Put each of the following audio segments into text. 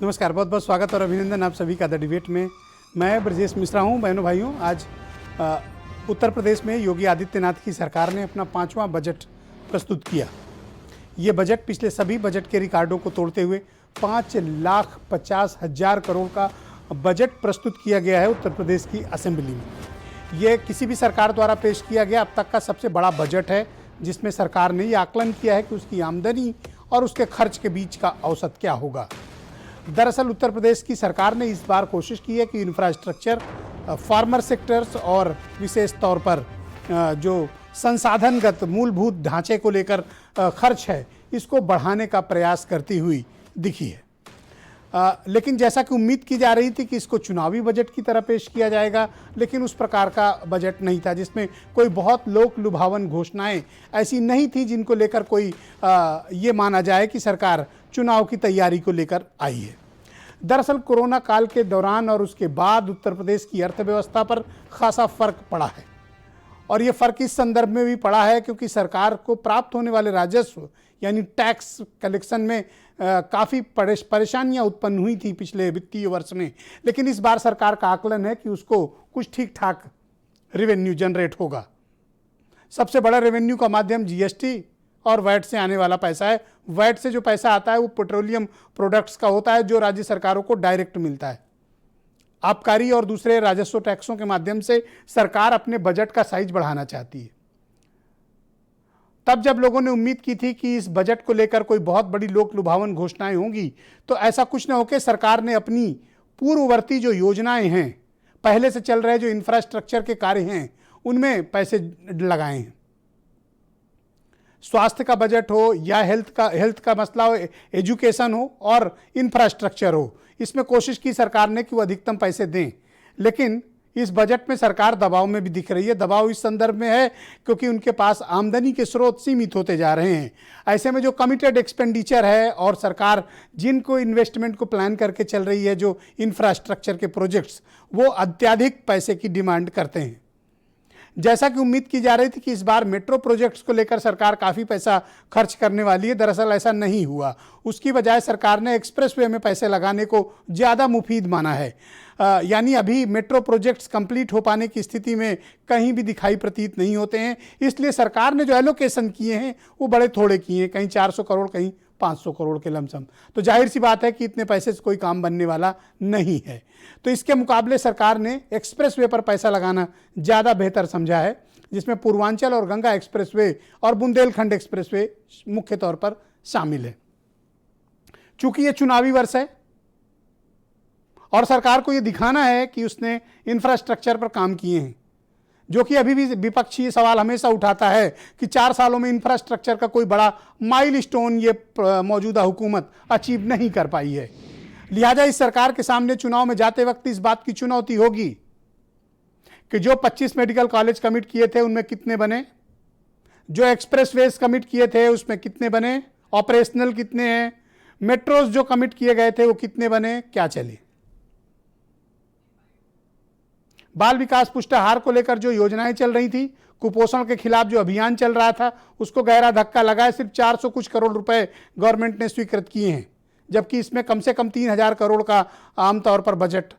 नमस्कार, बहुत बहुत स्वागत और अभिनंदन आप सभी का द डिबेट में। मैं ब्रजेश मिश्रा हूं। बहनों भाइयों, आज उत्तर प्रदेश में योगी आदित्यनाथ की सरकार ने अपना 5वां बजट प्रस्तुत किया। ये बजट पिछले सभी बजट के रिकॉर्डों को तोड़ते हुए 5,50,000 करोड़ का बजट प्रस्तुत किया गया है उत्तर प्रदेश की असेंबली में। ये किसी भी सरकार द्वारा पेश किया गया अब तक का सबसे बड़ा बजट है, जिसमें सरकार ने ये आकलन किया है कि उसकी आमदनी और उसके खर्च के बीच का औसत क्या होगा। दरअसल उत्तर प्रदेश की सरकार ने इस बार कोशिश की है कि इंफ्रास्ट्रक्चर, फार्मर सेक्टर्स और विशेष तौर पर जो संसाधनगत मूलभूत ढांचे को लेकर खर्च है, इसको बढ़ाने का प्रयास करती हुई दिखी है। लेकिन जैसा कि उम्मीद की जा रही थी कि इसको चुनावी बजट की तरह पेश किया जाएगा, लेकिन उस प्रकार का बजट नहीं था, जिसमें कोई बहुत लोक लुभावन घोषणाएं ऐसी नहीं थी जिनको लेकर कोई ये माना जाए कि सरकार चुनाव की तैयारी को लेकर आई है। दरअसल कोरोना काल के दौरान और उसके बाद उत्तर प्रदेश की अर्थव्यवस्था पर खासा फर्क पड़ा है, और ये फर्क इस संदर्भ में भी पड़ा है क्योंकि सरकार को प्राप्त होने वाले राजस्व यानी टैक्स कलेक्शन में काफ़ी परेशानियां उत्पन्न हुई थी पिछले वित्तीय वर्ष में। लेकिन इस बार सरकार का आकलन है कि उसको कुछ ठीक ठाक रेवेन्यू जनरेट होगा। सबसे बड़ा रेवेन्यू का माध्यम जीएसटी और वैट से आने वाला पैसा है। वैट से जो पैसा आता है वो पेट्रोलियम प्रोडक्ट्स का होता है, जो राज्य सरकारों को डायरेक्ट मिलता है। आबकारी और दूसरे राजस्व टैक्सों के माध्यम से सरकार अपने बजट का साइज बढ़ाना चाहती है। तब जब लोगों ने उम्मीद की थी कि इस बजट को लेकर कोई बहुत बड़ी लोक लुभावन घोषणाएं होंगी, तो ऐसा कुछ न होकर सरकार ने अपनी पूर्ववर्ती जो योजनाएं हैं, पहले से चल रहे जो इंफ्रास्ट्रक्चर के कार्य हैं, उनमें पैसे लगाए हैं। स्वास्थ्य का बजट हो या हेल्थ का मसला हो, एजुकेशन हो और इंफ्रास्ट्रक्चर हो, इसमें कोशिश की सरकार ने कि वो अधिकतम पैसे दें। लेकिन इस बजट में सरकार दबाव में भी दिख रही है। दबाव इस संदर्भ में है क्योंकि उनके पास आमदनी के स्रोत सीमित होते जा रहे हैं। ऐसे में जो कमिटेड एक्सपेंडिचर है और सरकार जिनको इन्वेस्टमेंट को प्लान करके चल रही है, जो इंफ्रास्ट्रक्चर के प्रोजेक्ट्स, वो अत्यधिक पैसे की डिमांड करते हैं। जैसा कि उम्मीद की जा रही थी कि इस बार मेट्रो प्रोजेक्ट्स को लेकर सरकार काफ़ी पैसा खर्च करने वाली है, दरअसल ऐसा नहीं हुआ। उसकी बजाय सरकार ने एक्सप्रेसवे में पैसे लगाने को ज़्यादा मुफीद माना है। यानी अभी मेट्रो प्रोजेक्ट्स कंप्लीट हो पाने की स्थिति में कहीं भी दिखाई प्रतीत नहीं होते हैं। इसलिए सरकार ने जो एलोकेशन किए हैं वो बड़े थोड़े किए हैं, कहीं 400 करोड़, कहीं 500 करोड़ के लमसम। तो जाहिर सी बात है कि इतने पैसे से कोई काम बनने वाला नहीं है। तो इसके मुकाबले सरकार ने एक्सप्रेसवे पर पैसा लगाना ज़्यादा बेहतर समझा है, जिसमें पूर्वांचल और गंगा एक्सप्रेसवे और बुंदेलखंड एक्सप्रेसवे मुख्य तौर पर शामिल है। चूंकि ये चुनावी वर्ष है और सरकार को ये दिखाना है कि उसने इंफ्रास्ट्रक्चर पर काम किए हैं, जो कि अभी भी विपक्षी सवाल हमेशा उठाता है कि 4 सालों में इंफ्रास्ट्रक्चर का कोई बड़ा माइलस्टोन ये मौजूदा हुकूमत अचीव नहीं कर पाई है। लिहाजा इस सरकार के सामने चुनाव में जाते वक्त इस बात की चुनौती होगी कि जो 25 मेडिकल कॉलेज कमिट किए थे उनमें कितने बने, जो एक्सप्रेसवेज कमिट किए थे उसमें कितने बने, ऑपरेशनल कितने हैं, मेट्रोज जो कमिट किए गए थे वो कितने बने, क्या चले। बाल विकास पुष्टाहार को लेकर जो योजनाएं चल रही थी, कुपोषण के खिलाफ जो अभियान चल रहा था, उसको गहरा धक्का लगा है। सिर्फ 400 कुछ करोड़ रुपए गवर्नमेंट ने स्वीकृत किए हैं, जबकि इसमें कम से कम 3,000 करोड़ का आमतौर पर बजट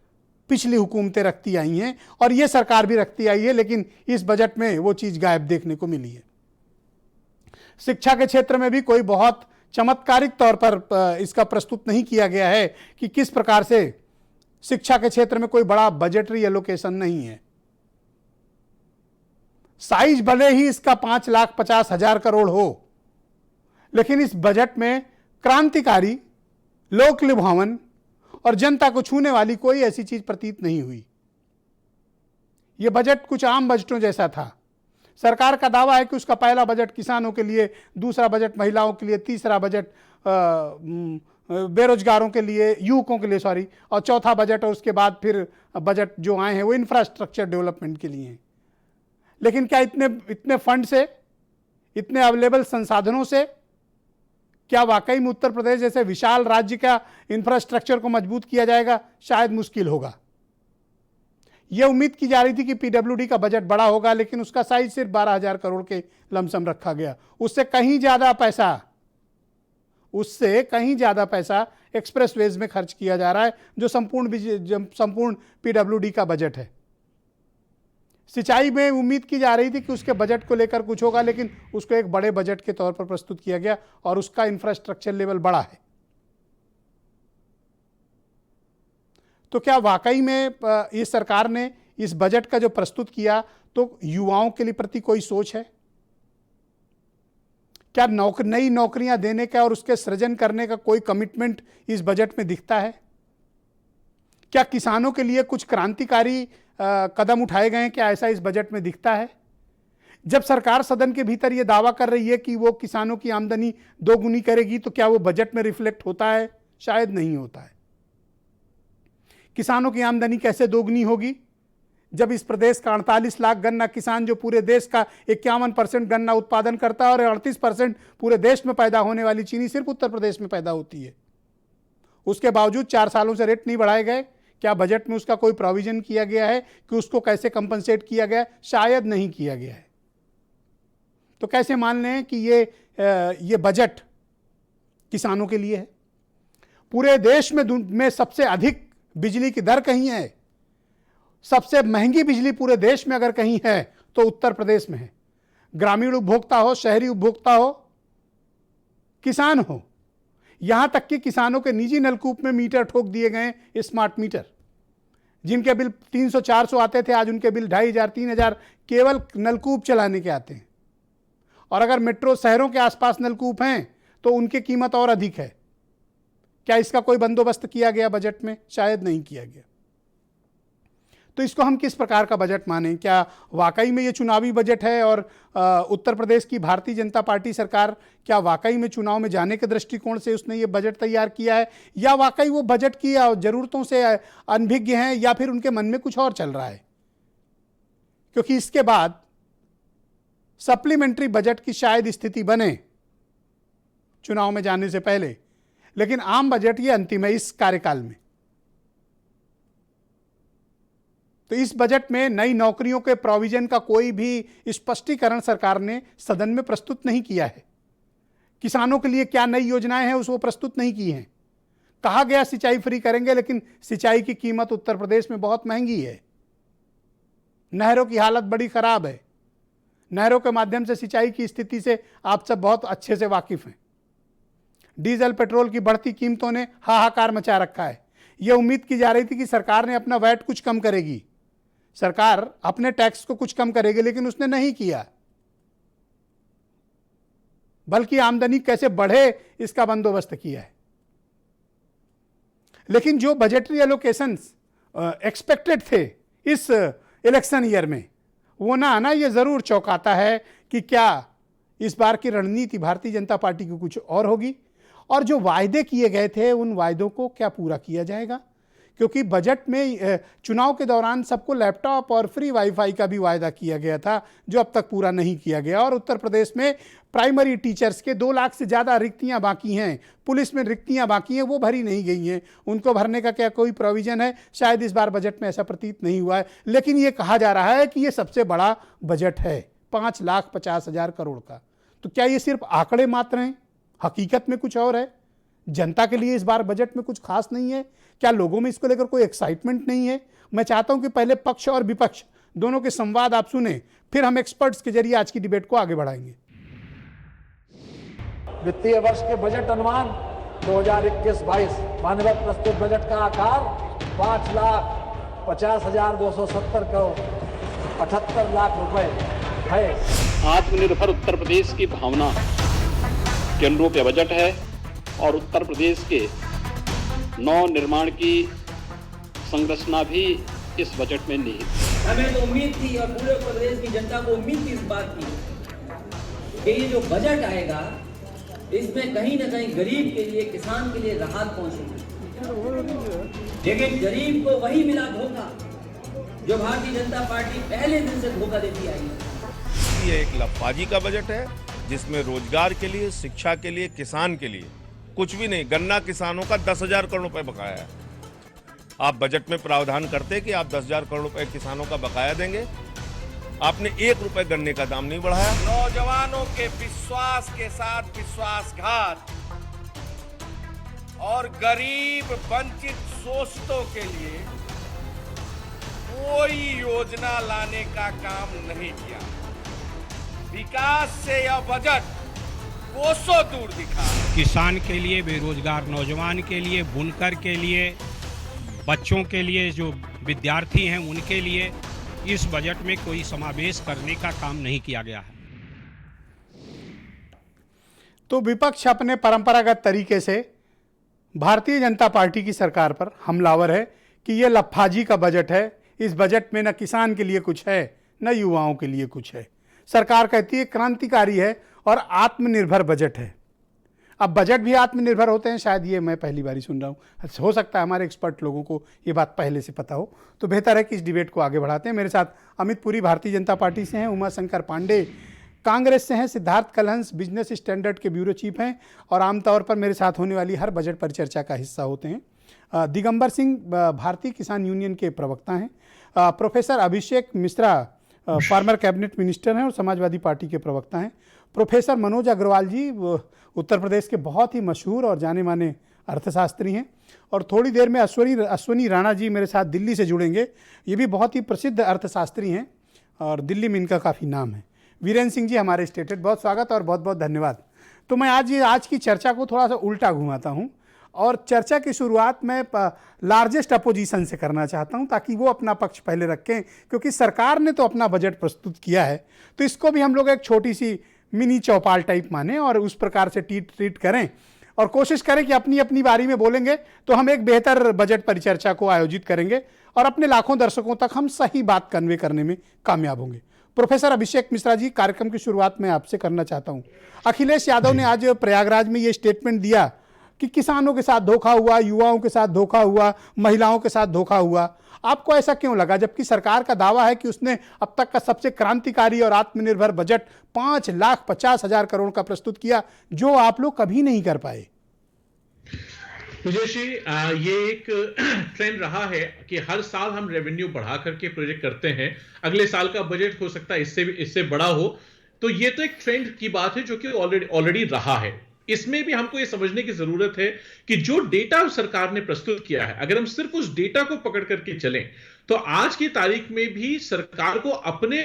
पिछली हुकूमतें रखती आई हैं और ये सरकार भी रखती आई है, लेकिन इस बजट में वो चीज़ गायब देखने को मिली है। शिक्षा के क्षेत्र में भी कोई बहुत चमत्कारिक तौर पर इसका प्रस्तुत नहीं किया गया है कि किस प्रकार से शिक्षा के क्षेत्र में कोई बड़ा बजटरी एलोकेशन नहीं है। साइज भले ही इसका 5,50,000 करोड़ हो, लेकिन इस बजट में क्रांतिकारी, लोक लुभावन और जनता को छूने वाली कोई ऐसी चीज प्रतीत नहीं हुई। यह बजट कुछ आम बजटों जैसा था। सरकार का दावा है कि उसका पहला बजट किसानों के लिए, दूसरा बजट महिलाओं के लिए, तीसरा बजट बेरोजगारों के लिए, युवकों के लिए और चौथा बजट और उसके बाद फिर बजट जो आए हैं वो इंफ्रास्ट्रक्चर डेवलपमेंट के लिए हैं। लेकिन क्या इतने फंड से, इतने अवेलेबल संसाधनों से क्या वाकई में उत्तर प्रदेश जैसे विशाल राज्य का इंफ्रास्ट्रक्चर को मजबूत किया जाएगा? शायद मुश्किल होगा। यह उम्मीद की जा रही थी कि पीडब्ल्यूडी का बजट बड़ा होगा, लेकिन उसका साइज सिर्फ 12,000 करोड़ के लमसम रखा गया। उससे कहीं ज्यादा पैसा उससे कहीं ज़्यादा पैसा एक्सप्रेसवेज में खर्च किया जा रहा है, जो संपूर्ण पीडब्ल्यूडी का बजट है। सिंचाई में उम्मीद की जा रही थी कि उसके बजट को लेकर कुछ होगा, लेकिन उसको एक बड़े बजट के तौर पर प्रस्तुत किया गया और उसका इंफ्रास्ट्रक्चर लेवल बड़ा है। तो क्या वाकई में इस सरकार ने इस बजट का जो प्रस्तुत किया तो युवाओं के लिए प्रति कोई सोच है? क्या नई नौकरियां देने का और उसके सृजन करने का कोई कमिटमेंट इस बजट में दिखता है? क्या किसानों के लिए कुछ क्रांतिकारी कदम उठाए गए हैं? क्या ऐसा इस बजट में दिखता है? जब सरकार सदन के भीतर यह दावा कर रही है कि वो किसानों की आमदनी दोगुनी करेगी, तो क्या वो बजट में रिफ्लेक्ट होता है? शायद नहीं होता है। किसानों की आमदनी कैसे दोगुनी होगी जब इस प्रदेश का 48 लाख गन्ना किसान, जो पूरे देश का 51% गन्ना उत्पादन करता है और 38% पूरे देश में पैदा होने वाली चीनी सिर्फ उत्तर प्रदेश में पैदा होती है, उसके बावजूद 4 सालों से रेट नहीं बढ़ाए गए। क्या बजट में उसका कोई प्रोविजन किया गया है कि उसको कैसे कंपनसेट किया गया? शायद नहीं किया गया है। तो कैसे मान लें कि ये बजट किसानों के लिए है? पूरे देश में सबसे अधिक बिजली की दर कहीं है, सबसे महंगी बिजली पूरे देश में अगर कहीं है तो उत्तर प्रदेश में है। ग्रामीण उपभोक्ता हो, शहरी उपभोक्ता हो, किसान हो, यहां तक कि किसानों के निजी नलकूप में मीटर ठोक दिए गए, स्मार्ट मीटर। जिनके बिल 300-400 आते थे, आज उनके बिल 2500-3000 केवल नलकूप चलाने के आते हैं। और अगर मेट्रो शहरों के आसपास नलकूप हैं तो उनकी कीमत और अधिक है। क्या इसका कोई बंदोबस्त किया गया बजट में? शायद नहीं किया गया। तो इसको हम किस प्रकार का बजट मानें? क्या वाकई में ये चुनावी बजट है और उत्तर प्रदेश की भारतीय जनता पार्टी सरकार क्या वाकई में चुनाव में जाने के दृष्टिकोण से उसने ये बजट तैयार किया है, या वाकई वो बजट की जरूरतों से अनभिज्ञ हैं, या फिर उनके मन में कुछ और चल रहा है? क्योंकि इसके बाद सप्लीमेंट्री बजट की शायद स्थिति बने चुनाव में जाने से पहले, लेकिन आम बजट ये अंतिम है इस कार्यकाल में। तो इस बजट में नई नौकरियों के प्रोविजन का कोई भी स्पष्टीकरण सरकार ने सदन में प्रस्तुत नहीं किया है। किसानों के लिए क्या नई योजनाएं हैं उसको प्रस्तुत नहीं की हैं। कहा गया सिंचाई फ्री करेंगे, लेकिन सिंचाई की कीमत उत्तर प्रदेश में बहुत महंगी है। नहरों की हालत बड़ी खराब है। नहरों के माध्यम से सिंचाई की स्थिति से आप सब बहुत अच्छे से वाकिफ हैं। डीजल पेट्रोल की बढ़ती कीमतों ने हाहाकार मचा रखा है। यह उम्मीद की जा रही थी कि सरकार ने अपना वैट कुछ कम करेगी, सरकार अपने टैक्स को कुछ कम करेगी, लेकिन उसने नहीं किया, बल्कि आमदनी कैसे बढ़े इसका बंदोबस्त किया है। लेकिन जो बजटरी एलोकेशंस एक्सपेक्टेड थे इस इलेक्शन ईयर में, वो ना आना ये जरूर चौंकाता है कि क्या इस बार की रणनीति भारतीय जनता पार्टी की कुछ और होगी, और जो वायदे किए गए थे उन वायदों को क्या पूरा किया जाएगा। क्योंकि बजट में चुनाव के दौरान सबको लैपटॉप और फ्री वाईफाई का भी वायदा किया गया था, जो अब तक पूरा नहीं किया गया। और उत्तर प्रदेश में प्राइमरी टीचर्स के 2 लाख से ज़्यादा रिक्तियां बाकी हैं, पुलिस में रिक्तियां बाकी हैं, वो भरी नहीं गई हैं। उनको भरने का क्या कोई प्रोविज़न है? शायद इस बार बजट में ऐसा प्रतीत नहीं हुआ है। लेकिन ये कहा जा रहा है कि ये सबसे बड़ा बजट है, 5,50,000 करोड़ का। तो क्या ये सिर्फ आंकड़े मात्र हैं? हकीकत में कुछ और है? जनता के लिए इस बार बजट में कुछ खास नहीं है? क्या लोगों में इसको लेकर कोई एक्साइटमेंट नहीं है? मैं चाहता हूं कि पहले पक्ष और विपक्ष दोनों के संवाद आप सुने, फिर हम एक्सपर्ट्स के जरिए आज की डिबेट को आगे बढ़ाएंगे। वित्तीय वर्ष के बजट अनुमान 2021-22 मानव प्रस्तुत बजट का आकार 5,50,270 करोड़ 78 लाख रुपए है। आत्मनिर्भर उत्तर प्रदेश की भावना के अनुरूप यह बजट है और उत्तर प्रदेश के नव निर्माण की संरचना भी इस बजट में निहित है। हमें तो उम्मीद थी और पूरे उत्तर प्रदेश की जनता को उम्मीद थी इस बात की कि ये जो बजट आएगा इसमें कहीं ना कहीं गरीब के लिए, किसान के लिए राहत पहुंचेगी। लेकिन गरीब को वही मिला धोखा जो भारतीय जनता पार्टी पहले दिन से धोखा देती आई है। ये एक लफाजी का बजट है जिसमें रोजगार के लिए, शिक्षा के लिए, किसान के लिए कुछ भी नहीं। गन्ना किसानों का 10,000 करोड़ रुपए बकाया है। आप बजट में प्रावधान करते कि आप 10,000 करोड़ रुपए किसानों का बकाया देंगे, आपने 1 रुपए गन्ने का दाम नहीं बढ़ाया। नौजवानों के विश्वास के साथ विश्वासघात, और गरीब वंचित शोषितों के लिए कोई योजना लाने का काम नहीं किया। विकास से यह बजट कोसों दूर दिखा। किसान के लिए, बेरोजगार नौजवान के लिए, बुनकर के लिए, बच्चों के लिए, जो विद्यार्थी हैं उनके लिए इस बजट में कोई समावेश करने का काम नहीं किया गया है। तो विपक्ष अपने परंपरागत तरीके से भारतीय जनता पार्टी की सरकार पर हमलावर है कि ये लफाजी का बजट है, इस बजट में न किसान के लिए कुछ है न युवाओं के लिए कुछ है। सरकार कहती है क्रांतिकारी है और आत्मनिर्भर बजट है। अब बजट भी आत्मनिर्भर होते हैं, शायद ये मैं पहली बार ही सुन रहा हूँ। हो सकता है हमारे एक्सपर्ट लोगों को ये बात पहले से पता हो, तो बेहतर है कि इस डिबेट को आगे बढ़ाते हैं। मेरे साथ अमित पुरी भारतीय जनता पार्टी से हैं, उमाशंकर पांडे कांग्रेस से हैं, सिद्धार्थ कलहंस बिजनेस स्टैंडर्ड के ब्यूरो चीफ हैं और आमतौर पर मेरे साथ होने वाली हर बजट पर चर्चा का हिस्सा होते हैं। दिगंबर सिंह भारतीय किसान यूनियन के प्रवक्ता हैं। Professor Abhishek Mishra former cabinet minister हैं और समाजवादी पार्टी के प्रवक्ता हैं। प्रोफेसर मनोज अग्रवाल जी उत्तर प्रदेश के बहुत ही मशहूर और जाने माने अर्थशास्त्री हैं। और थोड़ी देर में अश्वनी राणा जी मेरे साथ दिल्ली से जुड़ेंगे। ये भी बहुत ही प्रसिद्ध अर्थशास्त्री हैं और दिल्ली में इनका काफ़ी नाम है। वीरेंद्र सिंह जी हमारे स्टेटेड, बहुत स्वागत और बहुत बहुत धन्यवाद। तो मैं आज की चर्चा को थोड़ा सा उल्टा घुमाता हूँ और चर्चा की शुरुआत मैं लार्जेस्ट अपोजिशन से करना चाहता हूं ताकि वो अपना पक्ष पहले रखें, क्योंकि सरकार ने तो अपना बजट प्रस्तुत किया है तो इसको भी हम लोग एक छोटी सी मिनी चौपाल टाइप माने और उस प्रकार से ट्रीट करें और कोशिश करें कि अपनी अपनी बारी में बोलेंगे तो हम एक बेहतर बजट परिचर्चा को आयोजित करेंगे और अपने लाखों दर्शकों तक हम सही बात कन्वे करने में कामयाब होंगे। प्रोफेसर अभिषेक मिश्रा जी, कार्यक्रम की शुरुआत मैं आपसे करना चाहता हूँ। अखिलेश यादव ने आज प्रयागराज में ये स्टेटमेंट दिया कि किसानों के साथ धोखा हुआ, युवाओं के साथ धोखा हुआ, महिलाओं के साथ धोखा हुआ। आपको ऐसा क्यों लगा, जबकि सरकार का दावा है कि उसने अब तक का सबसे क्रांतिकारी और आत्मनिर्भर बजट 5,50,000 करोड़ का प्रस्तुत किया, जो आप लोग कभी नहीं कर पाए? विजय जी, ये एक ट्रेंड रहा है कि हर साल हम रेवेन्यू बढ़ा करके प्रोजेक्ट करते हैं। अगले साल का बजट हो सकता है इससे बड़ा हो, तो ये तो एक ट्रेंड की बात है जो कि ऑलरेडी रहा है। इसमें भी हमको ये समझने की जरूरत है कि जो डेटा सरकार ने प्रस्तुत किया है, अगर हम सिर्फ उस डेटा को पकड़ करके चलें तो आज की तारीख में भी सरकार को अपने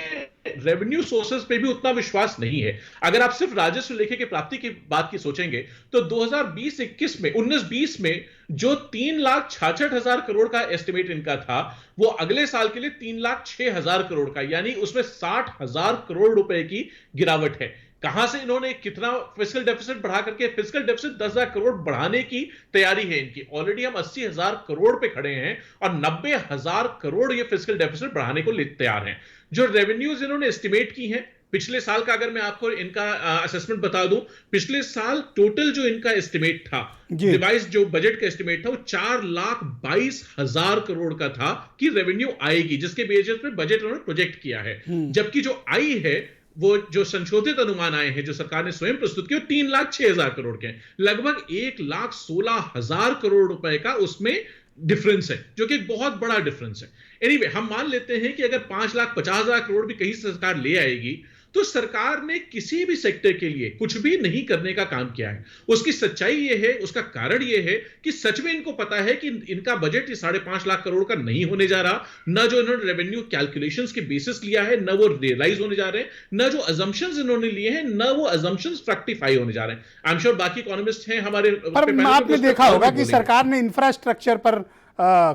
रेवेन्यू सोर्सेस पे भी उतना विश्वास नहीं है। अगर आप सिर्फ राजस्व लेखे की प्राप्ति की बात की सोचेंगे तो 2020-21 में 19-20 में जो 3,66,000 करोड़ का एस्टिमेट इनका था, वो अगले साल के लिए 3,06,000 करोड़ का, यानी उसमें 60,000 करोड़ रुपए की गिरावट है। कहां से इन्होंने कितना फिस्कल डेफिसिट बढ़ा करके, फिस्कल डेफिसिट 10,000 करोड़ बढ़ाने की तैयारी है इनकी। ऑलरेडी हम 80,000 करोड़ पे खड़े हैं और 90,000 करोड़ ये फिस्कल डेफिसिट बढ़ाने को तैयार हैं। जो रेवेन्यूज इन्होंने एस्टिमेट की हैं पिछले साल का, अगर मैं आपको इनका असेसमेंट बता दूं, पिछले साल टोटल जो इनका एस्टिमेट था, रिवाइज जो बजट का एस्टिमेट था, वो 4,22,000 करोड़ का था कि रेवेन्यू आएगी, जिसके बेसिस पे बजट उन्होंने प्रोजेक्ट किया है। जबकि जो आई है, वो जो संशोधित अनुमान आए हैं जो सरकार ने स्वयं प्रस्तुत किए, 3,06,000 करोड़ के, लगभग 1,16,000 करोड़ रुपए का उसमें डिफरेंस है, जो कि एक बहुत बड़ा डिफरेंस है। एनीवे, हम मान लेते हैं कि अगर 5,50,000 करोड़ भी कहीं से सरकार ले आएगी तो सरकार ने किसी भी सेक्टर के लिए कुछ भी नहीं करने का काम किया है। उसकी सच्चाई ये है, उसका कारण ये है कि सच में इनको पता है कि इनका बजट 5.5 लाख करोड़ का नहीं होने जा रहा। न जो इन्होंने रेवेन्यू कैलकुलेशंस के बेसिस लिया है, न वो रियलाइज होने जा रहे हैं, न जो अजम्पशंस इन्होंने लिए हैं, न वो अजम्पशंस फ्रक्टिफाई होने जा रहे हैं। आई एम श्योर बाकी इकोनॉमिस्ट हैं हमारे, पर आपने देखा होगा कि सरकार ने इंफ्रास्ट्रक्चर पर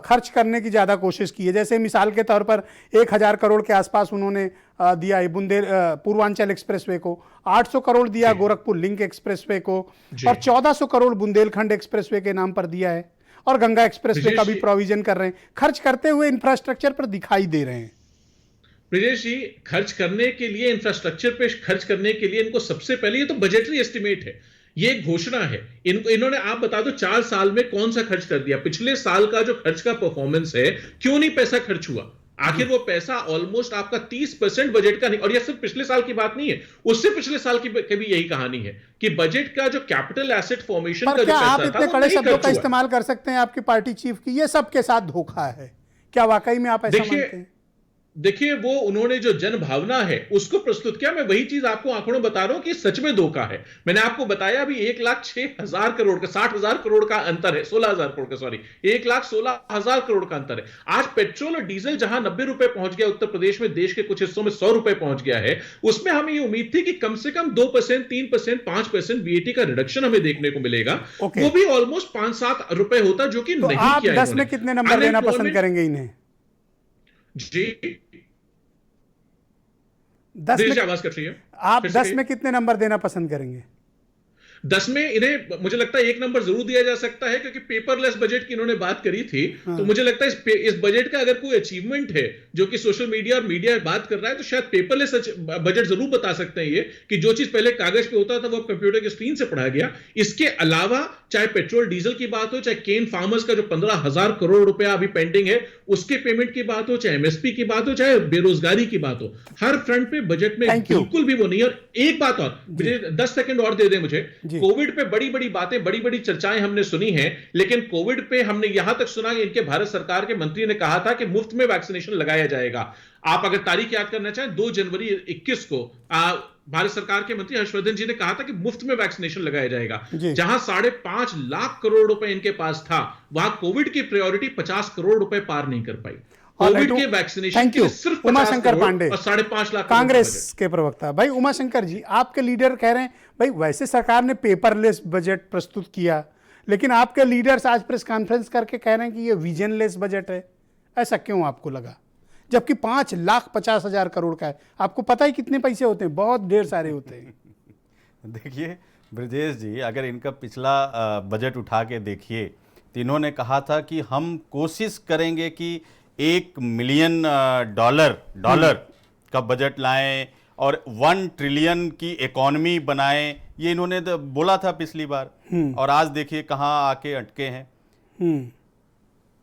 खर्च करने की ज़्यादा कोशिश की है। जैसे मिसाल के तौर पर 1,000 करोड़ के आसपास उन्होंने दिया है पूर्वांचल एक्सप्रेसवे को, 800 करोड़ दिया गोरखपुर लिंक एक्सप्रेसवे को, और 1,400 करोड़ बुंदेलखंड एक्सप्रेसवे के नाम पर दिया है, और गंगा एक्सप्रेसवे का भी प्रोविजन कर रहे हैं। खर्च करते हुए इंफ्रास्ट्रक्चर पर दिखाई दे रहे हैं। ब्रिजेश जी, खर्च करने के लिए, इंफ्रास्ट्रक्चर पे खर्च करने के लिए इनको सबसे पहले, ये तो बजटरी एस्टिमेट है, ये घोषणा है। इन्होंने, आप बता दो, 4 साल में कौन सा खर्च कर दिया? पिछले साल का जो खर्च का परफॉर्मेंस है, क्यों नहीं पैसा खर्च हुआ? आखिर वो पैसा ऑलमोस्ट आपका 30% बजट का नहीं, और ये सिर्फ पिछले साल की बात नहीं है, उससे पिछले साल की भी यही कहानी है कि बजट का जो कैपिटल एसेट फॉर्मेशन का जो पैसा था, आप इतने कड़े शब्दों का इस्तेमाल कर सकते हैं आपकी पार्टी चीफ की, ये सबके साथ धोखा है? क्या वाकई में आप ऐसा मानते हैं? देखिए, वो उन्होंने जो जन भावना है उसको प्रस्तुत किया। मैं वही चीज आपको आंकड़ों बता रहा हूं कि सच में धोखा है। मैंने आपको बताया अभी 1,06,000 करोड़ का, 60,000 करोड़ का अंतर है, 16,000 करोड़ का, सॉरी, 1,16,000 करोड़ का अंतर है। आज पेट्रोल और डीजल जहां 90 रुपए पहुंच गया उत्तर प्रदेश में, देश के कुछ हिस्सों में 100 रुपए पहुंच गया है, उसमें हमें ये उम्मीद थी कि कम से कम 2%, 3%, 5% वीएटी का रिडक्शन हमें देखने को मिलेगा। वो भी ऑलमोस्ट 5-7 रुपए होता, जो कि तो नहीं आप किया 10 में कितने नंबर देना पसंद करेंगे इन्हें? जी, 10 में आवाज कट रही है। आप 10 में कितने नंबर देना पसंद करेंगे? 10 में इन्हें मुझे लगता है 1 नंबर जरूर दिया जा सकता है, क्योंकि पेपरलेस बजट की इन्होंने बात करी थी। तो मुझे लगता है इस बजट का अगर कोई अचीवमेंट है जो कि सोशल मीडिया और मीडिया बात कर रहा है, तो शायद पेपरलेस बजट जरूर बता सकते हैं ये, कि जो चीज पहले कागज पे होता था वो कंप्यूटर की स्क्रीन से पढ़ा गया। इसके अलावा चाहे पेट्रोल डीजल की बात हो, चाहे केन फार्मर्स का जो 15,000 करोड़ रुपया अभी पेंडिंग है उसके पेमेंट की बात हो, चाहे एमएसपी की बात हो, चाहे बेरोजगारी की बात हो, हर फ्रंट पे बजट में बिल्कुल भी वो नहीं है। और एक बात और, मुझे 10 सेकंड और दे दे मुझे। कोविड पे बड़ी बड़ी बातें, बड़ी बड़ी चर्चाएं हमने सुनी हैं, लेकिन कोविड पे हमने यहां तक सुना कि इनके भारत सरकार के मंत्री ने कहा था कि मुफ्त में वैक्सीनेशन लगाया जाएगा। आप अगर तारीख याद करना चाहें, 2 जनवरी 21 को भारत सरकार के मंत्री हर्षवर्धन जी ने कहा था कि मुफ्त में वैक्सीनेशन लगाया जाएगा। जहां 5.5 लाख करोड़ रुपए इनके पास था, वहां कोविड की प्रायोरिटी 50 करोड़ रुपए पार नहीं कर पाई। कोविड के वैक्सीनेशन के लिए सिर्फ उमाशंकर पांडे और 5.5 लाख कांग्रेस के प्रवक्ता। भाई उमाशंकर जी, आपके लीडर कह रहे हैं भाई वैसे सरकार ने पेपरलेस बजट प्रस्तुत किया, लेकिन आपके लीडर्स आज प्रेस कॉन्फ्रेंस करके कह रहे हैं कि ये विजनलेस बजट है। ऐसा क्यों आपको लगा, जबकि 5,50,000 करोड़ का है? आपको पता है कितने पैसे होते हैं? बहुत ढेर सारे होते हैं। देखिए ब्रजेश जी, अगर इनका पिछला बजट उठा के देखिए, तो इन्होंने कहा था कि हम कोशिश करेंगे कि 1 मिलियन डॉलर का बजट लाएं और 1 ट्रिलियन की इकोनॉमी बनाएं। ये इन्होंने बोला था पिछली बार, और आज देखिए कहाँ आके अटके हैं।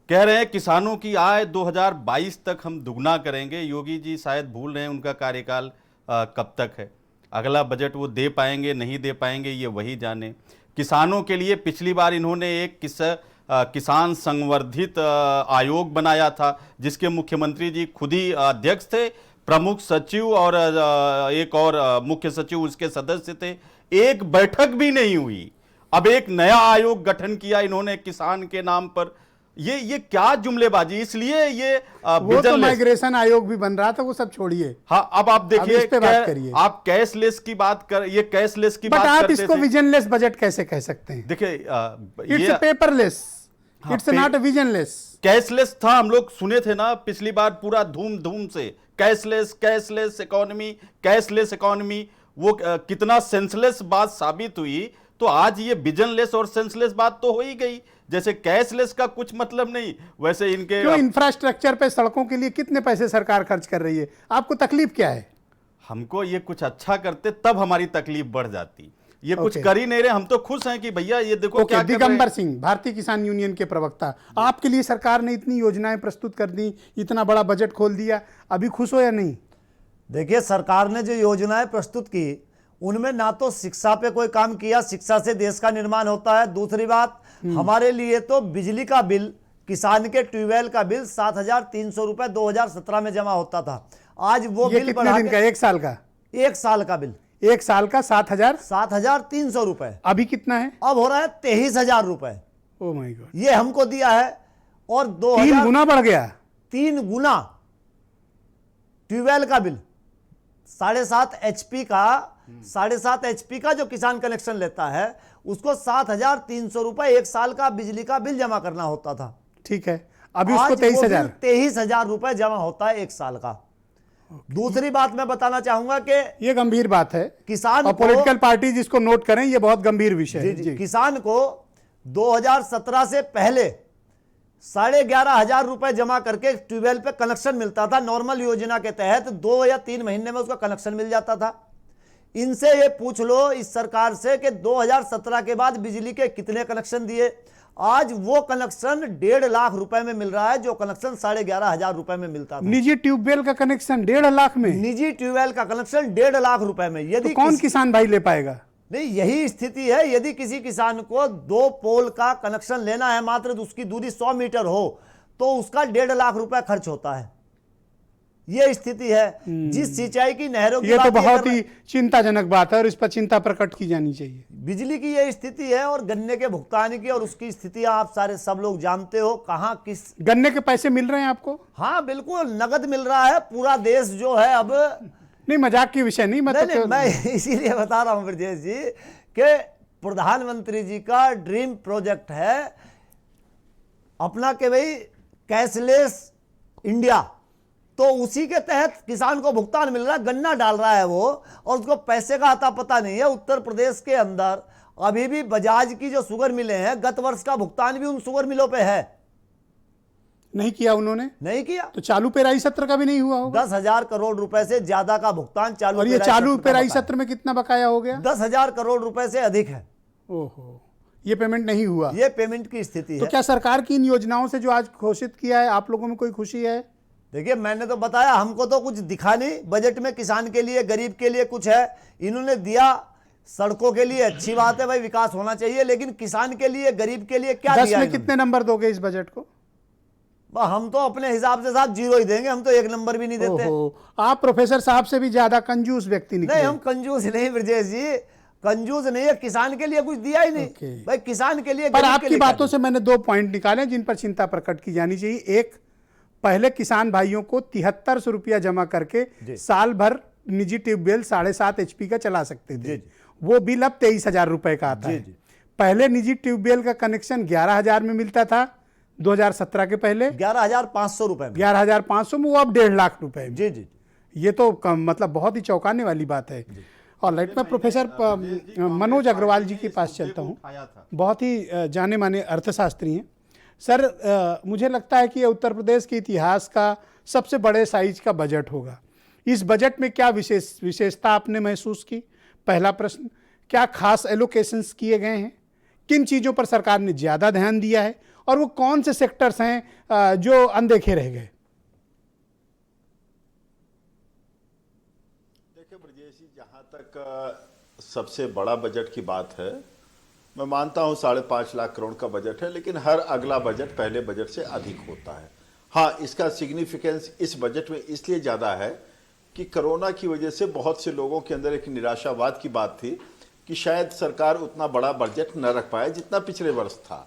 कह रहे हैं किसानों की आय 2022 तक हम दुगना करेंगे। योगी जी शायद भूल रहे हैं उनका कार्यकाल कब तक है। अगला बजट वो दे पाएंगे नहीं दे पाएंगे ये वही जाने। किसानों के लिए पिछली बार इन्होंने एक किसान संवर्धित आयोग बनाया था, जिसके मुख्यमंत्री जी खुद ही अध्यक्ष थे, प्रमुख सचिव और एक और मुख्य सचिव उसके सदस्य थे। एक बैठक भी नहीं हुई। अब एक नया आयोग गठन किया इन्होंने किसान के नाम पर। ये क्या जुमलेबाजी। इसलिए ये वो तो माइग्रेशन आयोग भी बन रहा था, वो सब छोड़िए। हाँ, अब आप देखिए, बात करिए। आप कैशलेस की बात कर, ये कैशलेस की बात आप इसको विजनलेस बजट कैसे कह सकते हैं? देखिए, it's paperless, it's not visionless. Cashless था, हम लोग सुने थे ना पिछली बार पूरा धूम से, कैशलेस इकोनॉमी, कैशलेस इकोनॉमी। वो कितना सेंसलेस बात साबित हुई। तो आज ये विजनलेस और सेंसलेस बात तो हो ही गई। जैसे कैशलेस का कुछ मतलब नहीं, वैसे इनके इंफ्रास्ट्रक्चर पे, सड़कों के लिए कितने पैसे सरकार खर्च कर रही है? आपको तकलीफ क्या है? हमको ये कुछ अच्छा करते तब हमारी तकलीफ बढ़ जाती। ये कुछ कर ही नहीं रहे, हम तो खुश हैं कि भैया ये देखो क्या कर रहे हैं। दिगंबर सिंह, भारतीय किसान यूनियन के प्रवक्ता, आपके लिए सरकार ने इतनी योजनाएं प्रस्तुत कर दी, इतना बड़ा बजट खोल दिया, अभी खुश हो या नहीं? देखिए, सरकार ने जो योजनाएं प्रस्तुत की उनमें ना तो शिक्षा पे कोई काम किया, शिक्षा से देश का निर्माण होता है। दूसरी बात, हमारे लिए तो बिजली का बिल, किसान के ट्यूबवेल का बिल 7,300 रुपए 2017 में जमा होता था। आज वो बिल कितने दिन का? 1 साल का? 1 साल का बिल, 1 साल का 7,300 रुपए। अभी कितना है? अब हो रहा है 23,000 रुपए। ओ माय गॉड, ये हमको दिया है। और 3 गुना बढ़ गया। 3 गुना ट्यूबवेल का बिल, 7.5 HP का जो किसान कनेक्शन लेता है उसको 7,300 रुपए 1 साल का बिजली का बिल जमा करना होता था। ठीक है, अभी उसको 23,000 रुपए जमा होता है 1 साल का। दूसरी बात मैं बताना चाहूंगा कि ये गंभीर बात है, किसान और पॉलिटिकल पार्टी जिसको नोट करें, ये बहुत गंभीर विषय है। किसान को 2017 से पहले 11,500 रुपए जमा करके ट्यूबवेल पे कनेक्शन मिलता था। नॉर्मल योजना के तहत 2 या 3 महीने में उसका कनेक्शन मिल जाता था। इनसे ये पूछ लो इस सरकार से कि 2017 के बाद बिजली के कितने कनेक्शन दिए। आज वो कनेक्शन 1.5 लाख रुपए में मिल रहा है, जो कनेक्शन 11,500 रुपए में मिलता था। निजी ट्यूबवेल का कनेक्शन 1.5 लाख में? निजी ट्यूबवेल का कनेक्शन 1.5 लाख रुपए में। यदि तो कौन किसान भाई ले पाएगा? नहीं, यही स्थिति है। यदि किसी किसान को 2 पोल का कनेक्शन लेना है, मात्र उसकी दूरी 100 मीटर हो, तो उसका 1.5 लाख रुपए खर्च होता है। ये स्थिति है। जिस सिंचाई की नहरों की ये तो बात बहुत ही चिंताजनक बात है और इस पर चिंता प्रकट की जानी चाहिए। बिजली की ये स्थिति है और गन्ने के भुगतान की, और उसकी स्थिति आप सारे सब लोग जानते हो। कहाँ किस गन्ने के पैसे मिल रहे हैं आपको? हाँ बिल्कुल नगद मिल रहा है। पूरा देश जो है अब, नहीं मजाक की विषय नहीं, नहीं, मैं इसीलिए बता रहा हूं ब्रजेश जी कि प्रधानमंत्री जी का ड्रीम प्रोजेक्ट है अपना कि भाई कैशलेस इंडिया, तो उसी के तहत किसान को भुगतान मिल रहा है। गन्ना डाल रहा है वो, और उसको पैसे का आता पता नहीं है। उत्तर प्रदेश के अंदर अभी भी बजाज की जो शुगर मिलें हैं, गत वर्ष का भुगतान भी उन शुगर मिलों पे है। नहीं किया उन्होंने? नहीं किया। तो चालू पेराई सत्र का भी नहीं हुआ होगा? 10,000 करोड़ रुपए से ज्यादा का भुगतान चालू, और ये चालू पेराई सत्र में कितना बकाया हो गया? 10,000 करोड़ रुपए से अधिक है। ओहो, ये पेमेंट नहीं हुआ। ये पेमेंट की स्थिति तो है। क्या सरकार की इन योजनाओं से जो आज घोषित किया है, आप लोगों में कोई खुशी है? देखिए मैंने तो बताया, हमको तो कुछ दिखा नहीं बजट में। किसान के लिए, गरीब के लिए कुछ है इन्होंने दिया। सड़कों के लिए अच्छी बात है भाई, विकास होना चाहिए, लेकिन किसान के लिए, गरीब के लिए क्या 10 दिया? में कितने नंबर दोगे इस बजट को? हम तो अपने हिसाब से साहब 0 ही देंगे, हम तो 1 नंबर भी नहीं देते। आप प्रोफेसर साहब से भी ज्यादा कंजूस व्यक्ति निकले। नहीं, हम कंजूस नहीं ब्रजेश जी, कंजूस नहीं है। किसान के लिए कुछ दिया ही नहीं भाई, किसान के लिए। पर आपकी बातों से मैंने 2 पॉइंट निकाले जिन पर चिंता प्रकट की जानी चाहिए। एक, पहले किसान भाइयों को 7300 रुपया जमा करके साल भर निजी ट्यूबवेल 7.5 HP का चला सकते थे। वो बिल अब 23,000 रुपए का आता है। पहले निजी ट्यूबवेल का कनेक्शन 11,000 में मिलता था 2017 के पहले, 11,500 रुपए में, 11,500 में, वो अब 1.5 लाख रुपए में। जी जी, ये तो मतलब बहुत ही चौंकाने वाली बात है। और लाइट में प्रोफेसर मनोज अग्रवाल जी के पास चलता हूँ, बहुत ही जाने माने अर्थशास्त्री हैं। सर, मुझे लगता है कि ये उत्तर प्रदेश के इतिहास का सबसे बड़े साइज का बजट होगा। इस बजट में क्या विशेषता आपने महसूस की? पहला प्रश्न, क्या खास एलोकेशंस किए गए हैं? किन चीज़ों पर सरकार ने ज़्यादा ध्यान दिया है और वो कौन से सेक्टर्स हैं जो अनदेखे रह गए? देखिए ब्रजेश जी, जहाँ तक सबसे बड़ा बजट की बात है, मैं मानता हूँ 5.5 लाख करोड़ का बजट है, लेकिन हर अगला बजट पहले बजट से अधिक होता है। हाँ, इसका सिग्निफिकेंस इस बजट में इसलिए ज़्यादा है कि कोरोना की वजह से बहुत से लोगों के अंदर एक निराशावाद की बात थी कि शायद सरकार उतना बड़ा बजट न रख पाए जितना पिछले वर्ष था,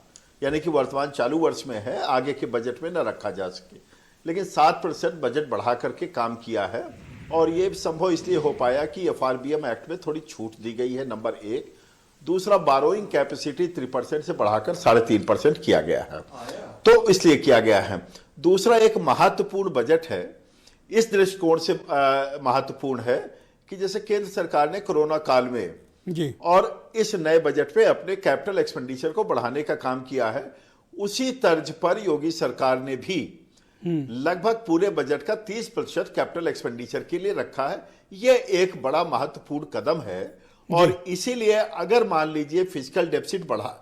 यानी कि वर्तमान चालू वर्ष में है, आगे के बजट में न रखा जा सके। लेकिन 7% बजट बढ़ा करके काम किया है, और ये संभव इसलिए हो पाया कि FRBM एक्ट में थोड़ी छूट दी गई है, नंबर 1। दूसरा, बारोइंग कैपेसिटी 3% से बढ़ाकर 3.5% किया गया है, तो इसलिए किया गया है। दूसरा, एक महत्वपूर्ण बजट है, इस दृष्टिकोण से महत्वपूर्ण है कि जैसे केंद्र सरकार ने कोरोना काल में जी और इस नए बजट में अपने कैपिटल एक्सपेंडिचर को बढ़ाने का काम किया है, उसी तर्ज पर योगी सरकार ने भी लगभग पूरे बजट का 30% कैपिटल एक्सपेंडिचर के लिए रखा है। यह एक बड़ा महत्वपूर्ण कदम है, और इसीलिए अगर मान लीजिए फिस्कल डेफिसिट बढ़ा,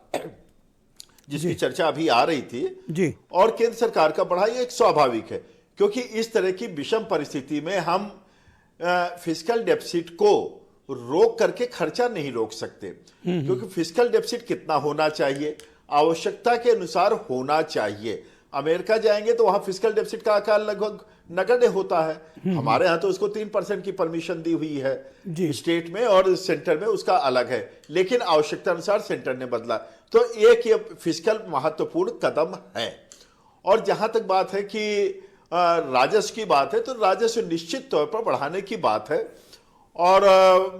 जिसकी चर्चा अभी आ रही थी जी, और केंद्र सरकार का बढ़ा, ये एक स्वाभाविक है, क्योंकि इस तरह की विषम परिस्थिति में हम फिस्कल डेफिसिट को रोक करके खर्चा नहीं रोक सकते, क्योंकि फिस्कल डेफिसिट कितना होना चाहिए, आवश्यकता के अनुसार होना चाहिए। अमेरिका जाएंगे तो वहां फिस्कल डेफिसिट का आकार लगभग नगण्य होता है, हमारे यहाँ तो उसको 3% की परमिशन दी हुई है स्टेट में, और सेंटर में उसका अलग है, लेकिन आवश्यकता अनुसार सेंटर ने बदला। तो एक ये फिस्कल महत्वपूर्ण कदम है। और जहां तक बात है कि राजस्व की बात है, तो राजस्व निश्चित तौर पर बढ़ाने की बात है, और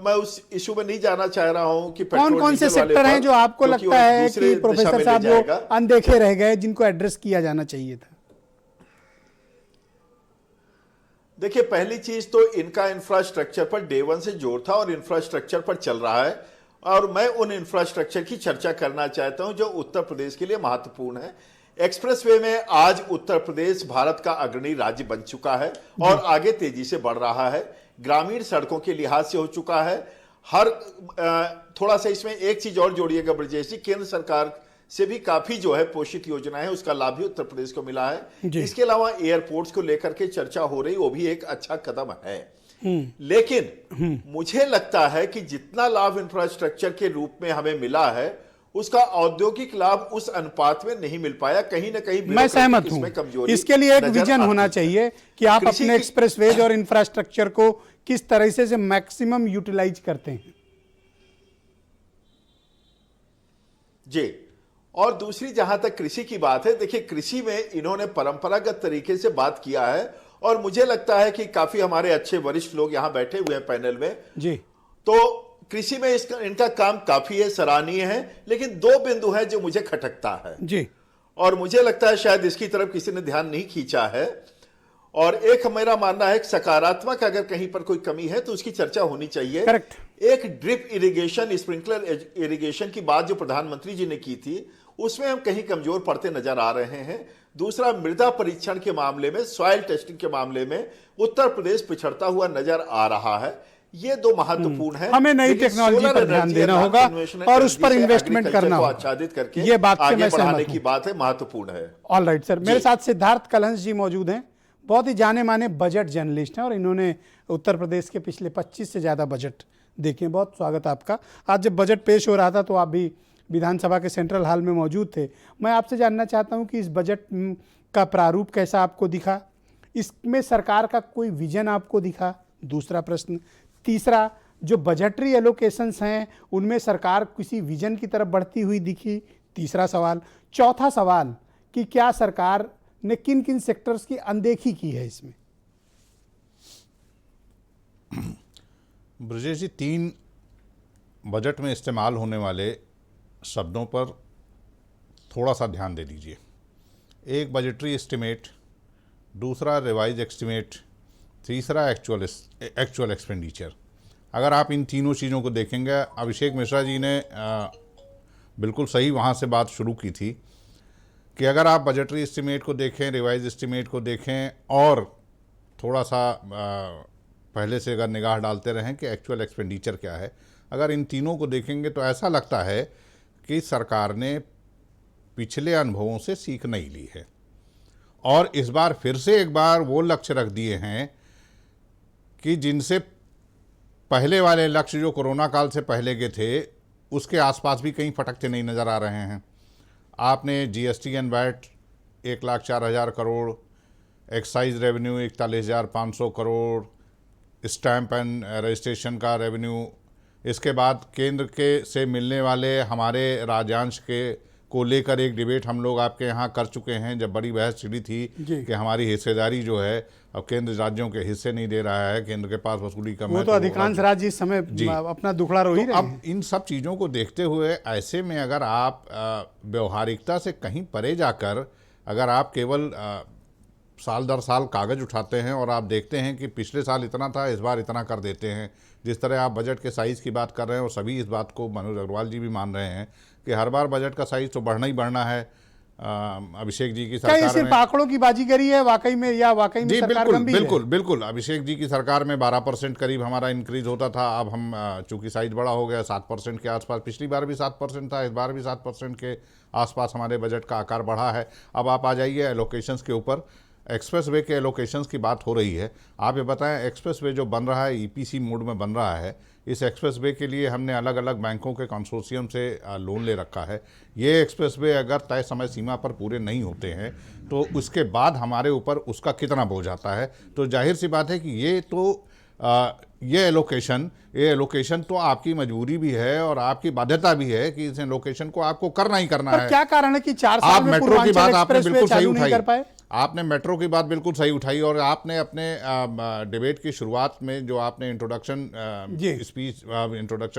मैं उस इशू में नहीं जाना चाह रहा हूं कि कौन कौन से सेक्टर हैं जो आपको लगता है कि प्रोफेसर साहब वो अनदेखे रह गए, जिनको एड्रेस किया जाना चाहिए था? देखिए, पहली चीज तो इनका इंफ्रास्ट्रक्चर पर डे 1 से जोर था, और इंफ्रास्ट्रक्चर पर चल रहा है, और मैं उन इंफ्रास्ट्रक्चर की चर्चा करना चाहता हूं जो उत्तर प्रदेश के लिए महत्वपूर्ण है। एक्सप्रेसवे में आज उत्तर प्रदेश भारत का अग्रणी राज्य बन चुका है और आगे तेजी से बढ़ रहा है। ग्रामीण सड़कों के लिहाज से हो चुका है। हर थोड़ा सा इसमें एक चीज और जोड़िएगा ब्रजेश जी, केंद्र सरकार से भी काफी जो है पोषित योजना है, उसका लाभ भी उत्तर प्रदेश को मिला है। इसके अलावा एयरपोर्ट्स को लेकर के चर्चा हो रही, वो भी एक अच्छा कदम है। लेकिन मुझे लगता है कि जितना लाभ इंफ्रास्ट्रक्चर के रूप में हमें मिला है, उसका औद्योगिक लाभ उस अनुपात में नहीं मिल पाया। कहीं ना कहीं मैं सहमत इसमें हूं। कमजोरी इसके लिए एक नजर विजन आती होना है। चाहिए कि आप कृषि अपने की- एक्सप्रेसवेज और इंफ्रास्ट्रक्चर को किस तरह से मैक्सिमम यूटिलाइज करते हैं। जी, और दूसरी जहां तक कृषि की बात है, देखिए कृषि में इन्होंने परंपरागत तरीके से बात किया है और मुझे लगता है कि काफी हमारे अच्छे वरिष्ठ लोग यहां बैठे हुए हैं पैनल में, जी, तो कृषि में इनका काम काफी है, सराहनीय है, लेकिन दो बिंदु हैं जो मुझे खटकता है जी, और मुझे लगता है शायद इसकी तरफ किसी ने ध्यान नहीं खींचा है। और एक मेरा मानना है कि सकारात्मक अगर कहीं पर कोई कमी है तो उसकी चर्चा होनी चाहिए। करेक्ट। एक ड्रिप इरिगेशन, स्प्रिंकलर इरिगेशन की बात जो प्रधानमंत्री जी ने की थी, उसमें हम कहीं कमजोर पड़ते नजर आ रहे हैं। दूसरा, मृदा परीक्षण के मामले में, सॉइल टेस्टिंग के मामले में उत्तर प्रदेश पिछड़ता हुआ नजर आ रहा है। ये दो महत्वपूर्ण है। हमें नई टेक्नोलॉजी पर ध्यान देना होगा और उस पर इन्वेस्टमेंट करना होगा। आच्छादित करके ये बात से आगे मैं बढ़ाने सहमत की हूं। बात है, महत्वपूर्ण है। ऑल राइट सर, मेरे साथ सिद्धार्थ कलहंस जी मौजूद हैं, बहुत ही जाने माने बजट जर्नलिस्ट हैं और इन्होंने उत्तर प्रदेश के पिछले 25 से ज़्यादा बजट देखे हैं। बहुत स्वागत आपका। आज जब बजट पेश हो रहा था तो आप भी विधानसभा के सेंट्रल हॉल में मौजूद थे। मैं आपसे जानना चाहता हूं कि इस बजट का प्रारूप कैसा आपको दिखा, इसमें सरकार का कोई विजन आपको दिखा, दूसरा प्रश्न। तीसरा, जो बजटरी एलोकेशंस हैं उनमें सरकार किसी विजन की तरफ बढ़ती हुई दिखी, तीसरा सवाल। चौथा सवाल कि क्या सरकार ने किन किन सेक्टर्स की अनदेखी की है इसमें। ब्रजेश जी, 3 बजट में इस्तेमाल होने वाले शब्दों पर थोड़ा सा ध्यान दे दीजिए। एक बजटरी एस्टिमेट, दूसरा रिवाइज एस्टिमेट, तीसरा एक्चुअल एक्सपेंडिचर। अगर आप इन तीनों चीज़ों को देखेंगे, अभिषेक मिश्रा जी ने बिल्कुल सही वहाँ से बात शुरू की थी कि अगर आप बजटरी एस्टिमेट को देखें, रिवाइज एस्टिमेट को देखें और थोड़ा सा पहले से अगर निगाह डालते रहें कि एक्चुअल एक्सपेंडिचर क्या है, अगर इन तीनों को देखेंगे तो ऐसा लगता है कि सरकार ने पिछले अनुभवों से सीख नहीं ली है और इस बार फिर से एक बार वो लक्ष्य रख दिए हैं कि जिनसे पहले वाले लक्ष्य जो कोरोना काल से पहले के थे उसके आसपास भी कहीं फटकते नहीं नज़र आ रहे हैं। आपने GST and VAT 1,04,000 crore, excise revenue 41,500 crore, stamp and registration का रेवेन्यू, इसके बाद केंद्र के से मिलने वाले हमारे राज्यांश के को लेकर एक डिबेट हम लोग आपके यहाँ कर चुके हैं, जब बड़ी बहस छिड़ी थी कि हमारी हिस्सेदारी जो है अब केंद्र राज्यों के हिस्से नहीं दे रहा है, केंद्र के पास वसूली कम है। वो तो अधिकांश राज्य इस समय अपना दुखड़ा रो ही रहे हैं। अब इन सब चीज़ों को देखते हुए ऐसे में अगर आप व्यवहारिकता से कहीं परे जाकर अगर आप केवल साल दर साल कागज़ उठाते हैं और आप देखते हैं कि पिछले साल इतना था, इस बार इतना कर देते हैं, जिस तरह आप बजट के साइज़ की बात कर रहे हैं और सभी इस बात को मनोज अग्रवाल जी भी मान रहे हैं कि हर बार बजट का साइज़ तो बढ़ना ही बढ़ना है। अभिषेक जी की सरकार में सिर्फ आंकड़ों की बाजीगरी है वाकई में, या वाकई में सरकार गंभीर है? बिल्कुल अभिषेक जी की सरकार में 12% करीब हमारा इंक्रीज होता था। अब हम चूंकि साइज बड़ा हो गया 7% के आसपास, पिछली बार भी 7% था, इस बार भी 7% के आसपास हमारे बजट का आकार बढ़ा है। अब आप आ जाइए एलोकेशंस के ऊपर। एक्सप्रेस वे के एलोकेशंस की बात हो रही है। आप ये बताएं, एक्सप्रेस वे जो बन रहा है ईपीसी मोड में बन रहा है, इस एक्सप्रेस वे के लिए हमने अलग अलग बैंकों के कंसोर्शियम से लोन ले रखा है। ये एक्सप्रेस वे अगर तय समय सीमा पर पूरे नहीं होते हैं तो उसके बाद हमारे ऊपर उसका कितना बोझ आता है। तो जाहिर सी बात है कि ये एलोकेशन तो आपकी मजबूरी भी है और आपकी बाध्यता भी है कि इस एलोकेशन को आपको करना ही करना है। क्या कारण है कि 4 साल में मेट्रो की बात आपने बिल्कुल सही उठाई, कर पाए? आपने मेट्रो की बात बिल्कुल सही उठाई और आपने अपने डिबेट की शुरुआत में जो आपने इंट्रोडक्शन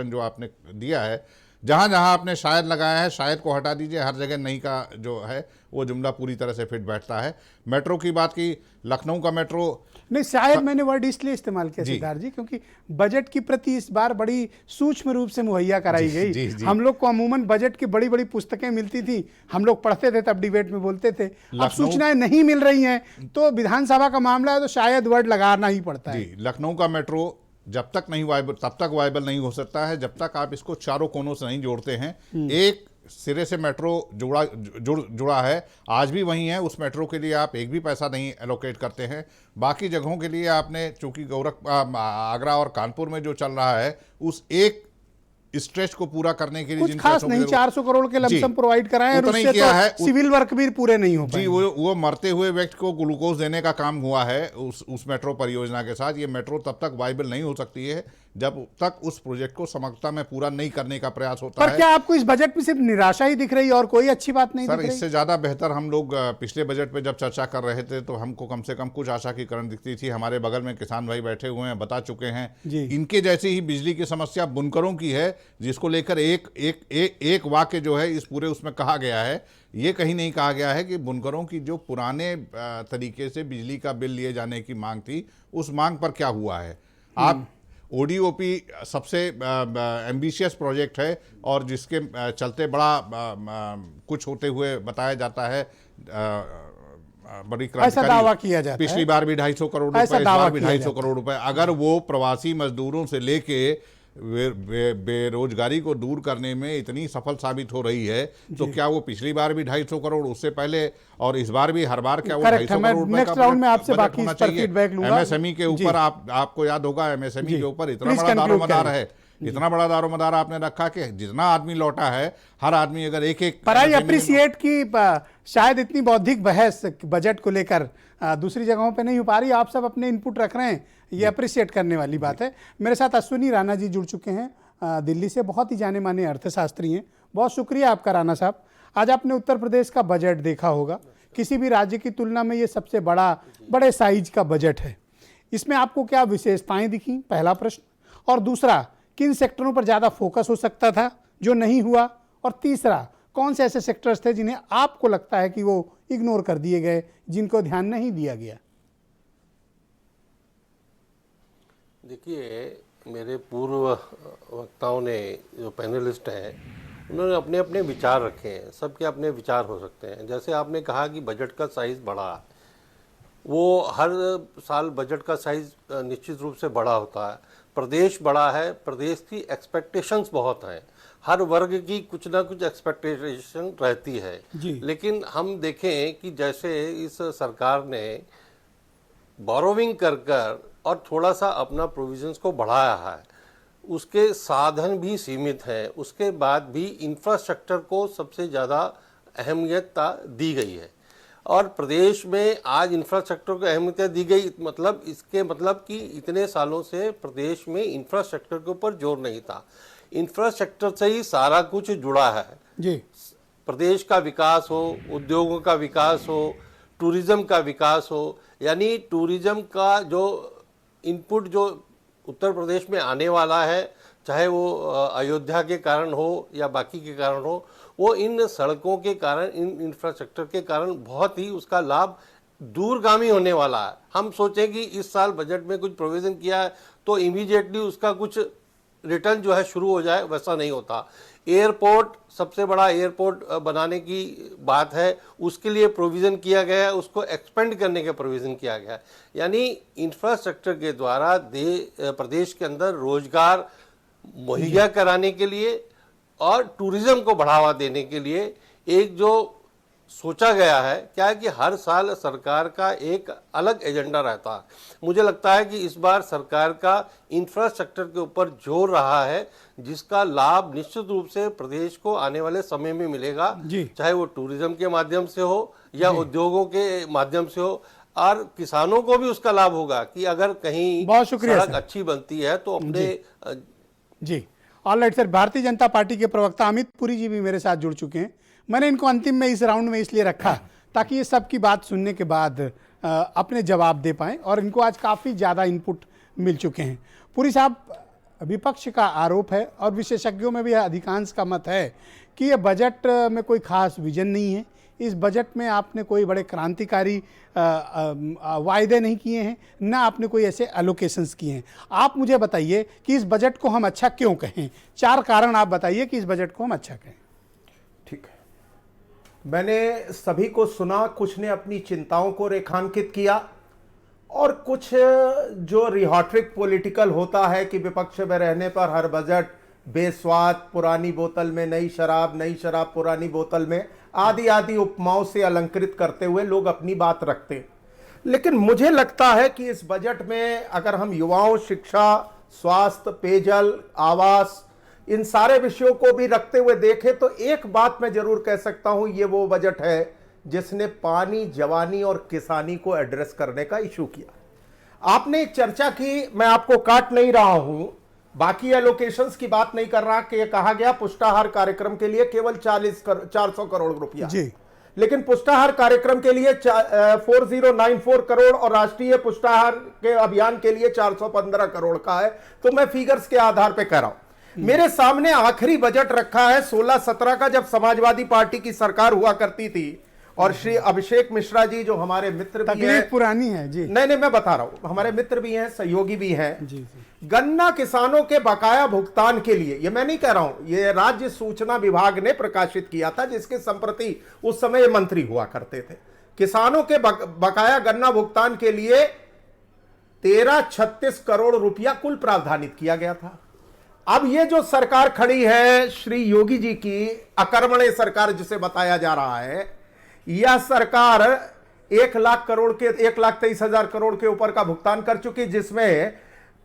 जो आपने दिया है, जहाँ जहाँ आपने शायद लगाया है, शायद को हटा दीजिए, हर जगह नहीं का जो है वो जुमला पूरी तरह से फिट बैठता है। मेट्रो की बात की, लखनऊ का मेट्रो नहीं, शायद मैंने वर्ड इसलिए इस्तेमाल किया सिद्धार्थ जी क्योंकि बजट की प्रति इस बार बड़ी सूक्ष्म रूप से मुहैया कराई गई। हम लोग को अमूमन बजट की बड़ी बड़ी पुस्तकें मिलती थी, हम लोग पढ़ते थे, तब डिबेट में बोलते थे। अब सूचनाएं नहीं मिल रही हैं तो विधानसभा का मामला है तो शायद वर्ड लगाना ही पड़ता है। लखनऊ का मेट्रो जब तक नहीं वायबल, तब तक वायबल नहीं हो सकता है जब तक आप इसको चारों कोनों से नहीं जोड़ते हैं। एक सिरे से मेट्रो जुड़ा है, आज भी वही है, उस मेट्रो के लिए आप एक भी पैसा नहीं एलोकेट करते हैं। बाकी जगहों के लिए आपने, चूंकि आगरा और कानपुर में जो चल रहा है, उस एक स्ट्रेच को पूरा करने के लिए कुछ जिन खास पैसों की नहीं, जरूरत- 400 करोड़ के जी, लमसम प्रोवाइड कराएं और उतना ही उससे किया है। तो सिविल वर्क भी पूरे नहीं हो जी, पाए। वो मरते हुए व्यक्ति को ग्लूकोज देने का काम हुआ है उस मेट्रो परियोजना के साथ। ये मेट्रो तब तक वायबल नहीं हो सकती है जब तक उस प्रोजेक्ट को समग्रता में पूरा नहीं करने का प्रयास होता पर है। क्या आपको इस बजट में सिर्फ निराशा ही दिख रही है और कोई अच्छी बात नहीं सर, दिख रही? इससे ज़्यादा बेहतर हम लोग पिछले बजट पे जब चर्चा कर रहे थे तो हमको कम से कम कुछ आशा की किरण दिखती थी। हमारे बगल में किसान भाई बैठे हुए हैं, बता चुके हैं। जी। इनके जैसी ही बिजली की समस्या बुनकरों की है, जिसको लेकर एक वाक्य जो है इस पूरे उसमें कहा गया है। ये कहीं नहीं कहा गया है कि बुनकरों की जो पुराने तरीके से बिजली का बिल लिए जाने की मांग थी, उस मांग पर क्या हुआ है। आप ओडीओपी सबसे एम्बिशियस प्रोजेक्ट है और जिसके चलते बड़ा कुछ होते हुए बताया जाता है, बड़ी ऐसा दावा किया जाता है। पिछली बार भी 250 करोड़ रुपए, इस बार भी 250 करोड़ रुपए। अगर वो प्रवासी मजदूरों से लेके बेरोजगारी को दूर करने में इतनी सफल साबित हो रही है तो क्या वो पिछली बार भी 250 करोड़, उससे पहले और इस बार भी हर बार क्या वो 250 करोड़ रुपए नेक्स्ट राउंड में आपसे बाकी होना इस पर चाहिए। फीडबैक लूंगा। एमएसएमई के ऊपर आपको याद होगा, एमएसएमई के ऊपर इतना Please बड़ा conclude दारोमदार करें। है, इतना बड़ा दारोमदार आपने रखा कि जितना आदमी लौटा है, हर आदमी अगर एक पर आई अप्रिशिएट की शायद इतनी बौद्धिक बहस बजट को लेकर दूसरी जगहों पे नहीं हो पा रही। आप सब अपने इनपुट रख रहे हैं, ये अप्रिशिएट करने वाली बात है। मेरे साथ अश्विनी राणा जी जुड़ चुके हैं दिल्ली से, बहुत ही जाने माने अर्थशास्त्री हैं। बहुत शुक्रिया आपका राणा साहब। आज आपने उत्तर प्रदेश का बजट देखा होगा, किसी भी राज्य की तुलना में ये सबसे बड़े साइज का बजट है। इसमें आपको क्या विशेषताएं दिखी, पहला प्रश्न। और दूसरा, किन सेक्टरों पर ज़्यादा फोकस हो सकता था जो नहीं हुआ, और तीसरा, कौन से ऐसे सेक्टर्स थे जिन्हें आपको लगता है कि वो इग्नोर कर दिए गए, जिनको ध्यान नहीं दिया गया? देखिए, मेरे पूर्व वक्ताओं ने, जो पैनलिस्ट हैं, उन्होंने अपने अपने विचार रखे हैं। सबके अपने विचार हो सकते हैं। जैसे आपने कहा कि बजट का साइज़ बड़ा है, वो हर साल बजट का साइज़ निश्चित रूप से बड़ा होता है। प्रदेश बड़ा है, प्रदेश की एक्सपेक्टेशंस बहुत हैं, हर वर्ग की कुछ ना कुछ एक्सपेक्टेशन रहती है। लेकिन हम देखें कि जैसे इस सरकार ने बोरोविंग कर और थोड़ा सा अपना प्रोविजंस को बढ़ाया है, उसके साधन भी सीमित हैं, उसके बाद भी इंफ्रास्ट्रक्चर को सबसे ज़्यादा अहमियत दी गई है। और प्रदेश में आज इंफ्रास्ट्रक्चर को अहमियत दी गई, मतलब इसके मतलब कि इतने सालों से प्रदेश में इंफ्रास्ट्रक्चर के ऊपर जोर नहीं था। इंफ्रास्ट्रक्चर से ही सारा कुछ जुड़ा है जी। प्रदेश का विकास हो, उद्योगों का विकास हो, टूरिज्म का विकास हो, यानी टूरिज्म का जो इनपुट जो उत्तर प्रदेश में आने वाला है, चाहे वो अयोध्या के कारण हो या बाकी के कारण हो, वो इन सड़कों के कारण, इन इंफ्रास्ट्रक्चर के कारण बहुत ही उसका लाभ दूरगामी होने वाला है। हम सोचें कि इस साल बजट में कुछ प्रोविज़न किया है तो इमीडिएटली उसका कुछ रिटर्न जो है शुरू हो जाए, वैसा नहीं होता। एयरपोर्ट, सबसे बड़ा एयरपोर्ट बनाने की बात है, उसके लिए प्रोविज़न किया गया है, उसको एक्सपेंड करने का प्रोविज़न किया गया है। यानी इंफ्रास्ट्रक्चर के द्वारा प्रदेश के अंदर रोजगार मुहैया कराने के लिए और टूरिज्म को बढ़ावा देने के लिए एक जो सोचा गया है, क्या है कि हर साल सरकार का एक अलग एजेंडा रहता है। मुझे लगता है कि इस बार सरकार का इंफ्रास्ट्रक्चर के ऊपर जोर रहा है, जिसका लाभ निश्चित रूप से प्रदेश को आने वाले समय में मिलेगा, चाहे वो टूरिज्म के माध्यम से हो या उद्योगों के माध्यम से हो। और किसानों को भी उसका लाभ होगा कि अगर कहीं सड़क अच्छी बनती है तो अपने जी। Alright sir, Bharatiya Janata party के प्रवक्ता अमित पुरी जी भी मेरे साथ जुड़ चुके हैं। मैंने इनको अंतिम में इस राउंड में इसलिए रखा ताकि ये सब की बात सुनने के बाद अपने जवाब दे पाएं, और इनको आज काफ़ी ज़्यादा इनपुट मिल चुके हैं। पुरी साहब, विपक्ष का आरोप है और विशेषज्ञों में भी अधिकांश का मत है कि ये बजट में कोई खास विजन नहीं है। इस बजट में आपने कोई बड़े क्रांतिकारी वायदे नहीं किए हैं, ना आपने कोई ऐसे एलोकेशंस किए हैं। आप मुझे बताइए कि इस बजट को हम अच्छा क्यों कहें। 4 कारण आप बताइए कि इस बजट को हम अच्छा कहें। ठीक है, मैंने सभी को सुना, कुछ ने अपनी चिंताओं को रेखांकित किया और कुछ जो रिहॉट्रिक पॉलिटिकल होता है कि विपक्ष में रहने पर हर बजट बेस्वाद, पुरानी बोतल में नई शराब पुरानी बोतल में, आदि आदि उपमाओं से अलंकृत करते हुए लोग अपनी बात रखते हैं। लेकिन मुझे लगता है कि इस बजट में अगर हम युवाओं, शिक्षा, स्वास्थ्य, पेयजल, आवास, इन सारे विषयों को भी रखते हुए देखें तो एक बात मैं जरूर कह सकता हूं, ये वो बजट है जिसने पानी, जवानी और किसानी को एड्रेस करने का इशू किया। आपने एक चर्चा की, मैं आपको काट नहीं रहा हूं, बाकी एलोकेशंस की बात नहीं कर रहा कि कहा गया पुष्टाहार कार्यक्रम के लिए केवल 400 करोड़ रुपया जी, लेकिन पुष्टाहार कार्यक्रम के लिए 4094 करोड़ और राष्ट्रीय पुष्टाहार के अभियान के लिए 415 करोड़ का है। तो मैं फिगर्स के आधार पे कह रहा हूं। मेरे सामने आखिरी बजट रखा है 16-17 का, जब समाजवादी पार्टी की सरकार हुआ करती थी और श्री अभिषेक मिश्रा जी जो हमारे मित्र भी हैं, पुरानी है जी, नहीं मैं बता रहा हूं, हमारे मित्र भी हैं, सहयोगी भी हैं जी। गन्ना किसानों के बकाया भुगतान के लिए, ये मैं नहीं कह रहा हूं, ये राज्य सूचना विभाग ने प्रकाशित किया था, जिसके संप्रति उस समय मंत्री हुआ करते थे। किसानों के बकाया गन्ना भुगतान के लिए 1336 करोड़ रुपया कुल प्रावधानित किया गया था। अब ये जो सरकार खड़ी है श्री योगी जी की अकर्मण्य सरकार जिसे बताया जा रहा है, यह सरकार 1 लाख करोड़ के 1,23,000 करोड़ के ऊपर का भुगतान कर चुकी, जिसमें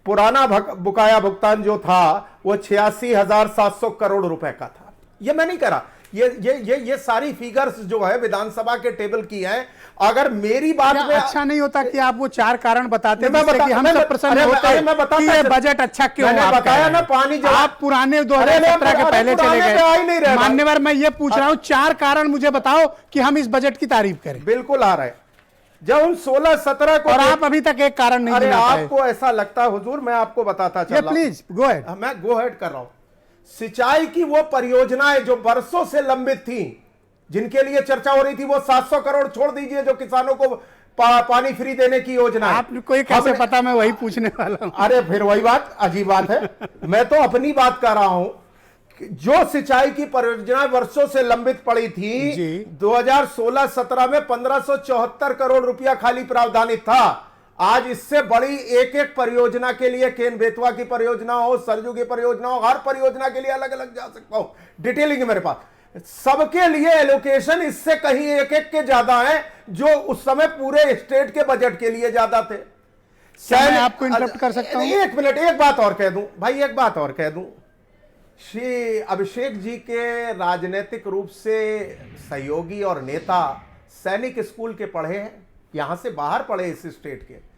पुराना बकाया भुगतान जो था वो 86,700 करोड़ रुपए का था। ये मैं नहीं कह रहा, ये सारी फिगर्स जो है विधानसभा के टेबल की है। अगर मेरी बात में अच्छा नहीं होता कि आप वो 4 कारण बताते हैं कि हम सब प्रसन्न होते हैं कि ये बजट अच्छा क्यों है? मैंने बताया ना, पानी आप पुराने 2017 के पहले चले गए। मान्यवर, मैं ये पूछ रहा हूं 4 कारण मुझे बताओ कि हम इस बजट की तारीफ करें। बिल्कुल आ रहा है। जब उन 16-17 को, और आप अभी तक एक कारण नहीं गिना पाए। आपको ऐसा लगता है हुजूर, मैं आपको बताता चल रहा हूं। Please go ahead. मैं गो अहेड कर रहा हूं। सिंचाई की वो परियोजनाएं जो बरसों से लंबित थी, जिनके लिए चर्चा हो रही थी, वो 700 करोड़ छोड़ दीजिए जो किसानों को पानी फ्री देने की योजना है। आपको ये कैसे पता? मैं वही पूछने वाला हूं। अरे फिर वही बात, अजीब बात है। मैं तो अपनी बात कर रहा हूं। जो सिंचाई की परियोजना वर्षों से लंबित पड़ी थी, 2016-17 में 1574 करोड़ रुपया खाली प्रावधानित था। आज इससे बड़ी एक एक परियोजना के लिए, केन बेतवा की परियोजना हो, सरजू की परियोजना हो, हर परियोजना के लिए अलग अलग जा सकता हूं, डिटेलिंग मेरे पास, सबके लिए एलोकेशन इससे कहीं एक एक के ज्यादा है, जो उस समय पूरे स्टेट के बजट के लिए ज्यादा थे। मैं आपको इंटरप्ट कर सकता हूं? एक मिनट, एक बात और कह दूं भाई, एक बात और कह दूं। श्री अभिषेक जी के राजनीतिक रूप से सहयोगी और नेता सैनिक स्कूल के पढ़े हैं, यहां से बाहर पढ़े इस स्टेट के।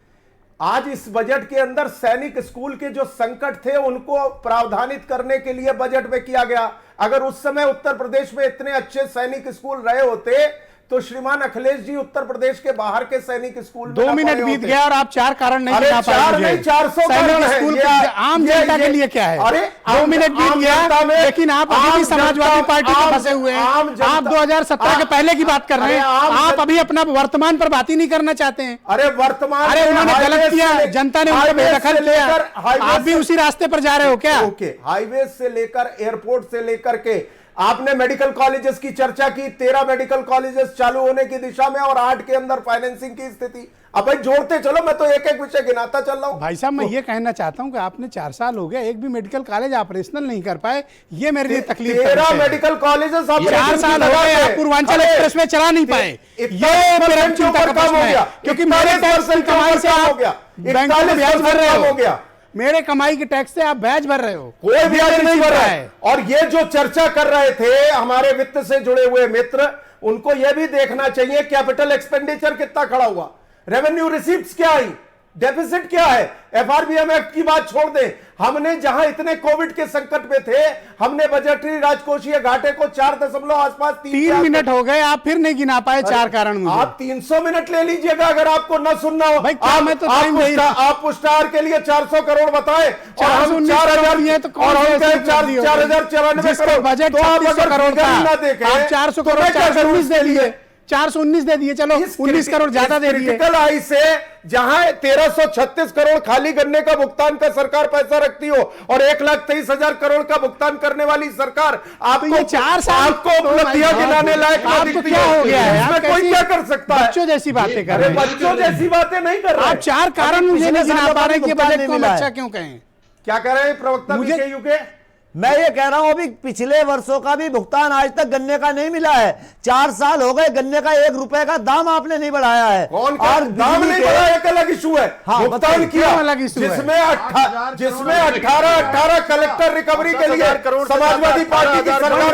आज इस बजट के अंदर सैनिक स्कूल के जो संकट थे उनको प्रावधानित करने के लिए बजट में किया गया। अगर उस समय उत्तर प्रदेश में इतने अच्छे सैनिक स्कूल रहे होते तो श्रीमान अखिलेश जी उत्तर प्रदेश के बाहर के सैनिक स्कूल 2 मिनट बीत गया और आप 4 कारण नहीं बता पाए। 400 कारण है। आम जनता के लिए क्या है? अरे 2 मिनट बीत गया, लेकिन आप अभी भी समाजवादी पार्टी में फंसे हुए हैं। आप 2017 के पहले की बात कर रहे हैं, आप अभी अपना वर्तमान पर बात ही नहीं करना चाहते हैं। अरे वर्तमान, अरे उन्होंने गलत किया, जनता ने उनको बेदखल किया, आप भी उसी रास्ते पर जा रहे हो क्या? ओके, हाईवे से लेकर एयरपोर्ट से लेकर के आपने मेडिकल कॉलेजेस की चर्चा की, 13 मेडिकल कॉलेजेस चालू होने की दिशा में और 8 के अंदर फाइनेंसिंग की स्थिति। अब भाई जोड़ते चलो, मैं तो एक एक विषय गिनाता चल रहा हूं। भाई साहब, मैं ये कहना चाहता हूं कि आपने 4 साल हो गया, एक भी मेडिकल कॉलेज ऑपरेशनल नहीं कर पाए, ये मेरे लिए तकलीफ। 13 मेडिकल कॉलेजेस 4 साल हो गए, पूर्वांचल एक्सप्रेस में चला नहीं पाए, ये मेरा चिंता का प्रश्न है, क्योंकि मेरे टैक्स की कमाई से आप बैंक में ब्याज भर रहे हो। मेरे कमाई के टैक्स से आप ब्याज भर रहे हो, कोई ब्याज नहीं भर रहा है। और ये जो चर्चा कर रहे थे हमारे वित्त से जुड़े हुए मित्र, उनको यह भी देखना चाहिए कैपिटल एक्सपेंडिचर कितना खड़ा हुआ, रेवेन्यू रिसीप्ट्स क्या आई, डेफिसिट क्या है। एफआरबीएम एक्ट की बात छोड़ दें, हमने जहां इतने कोविड के संकट में थे, हमने बजटीय राजकोषीय घाटे को 4 आसपास 3 मिनट हो गए, आप फिर नहीं गिना पाए 4 कारण। मुझे आप 300 मिनट ले लीजिएगा अगर आपको न सुनना हो। भाई मैं तो आप पुष्टाहार के लिए 400 करोड़ बताए और हम 4,000 तो 4,094 करोड़ बजट, 3600 करोड़ था, आप 400 करोड़ 419 दे दिए, 419 दे दिए, चलो 19 करोड़ ज्यादा दे दिए। क्रिटिकल आई से जहां 1336 करोड़ खाली करने का भुगतान का सरकार पैसा रखती हो और 1,23,000 करोड़ का भुगतान करने वाली सरकार, आपको 4 साल आपको उपलब्धियां गिनाने लायक आपको क्या हो गया है? इसमें कोई क्या कर सकता है? बच्चों जैसी बातें कर रहे हैं। बच्चों जैसी बातें नहीं कर रहे। आप 4 कारण मुझे नहीं गिना पा रहे कि बजट को अच्छा क्यों कहें? क्या कह रहे हैं प्रवक्ता बीके यूके? मैं ये कह रहा हूं अभी पिछले वर्षों का भी भुगतान आज तक गन्ने का नहीं मिला है। 4 साल हो गए, गन्ने का 1 रुपए का दाम आपने नहीं बढ़ाया है। कौन का दाम नहीं बढ़ाया, एक अलग इशू है। हाँ, भुगतान किया अलग इशू है। जिसमें 18 कलेक्टर रिकवरी के लिए समाजवादी पार्टी की सरकार,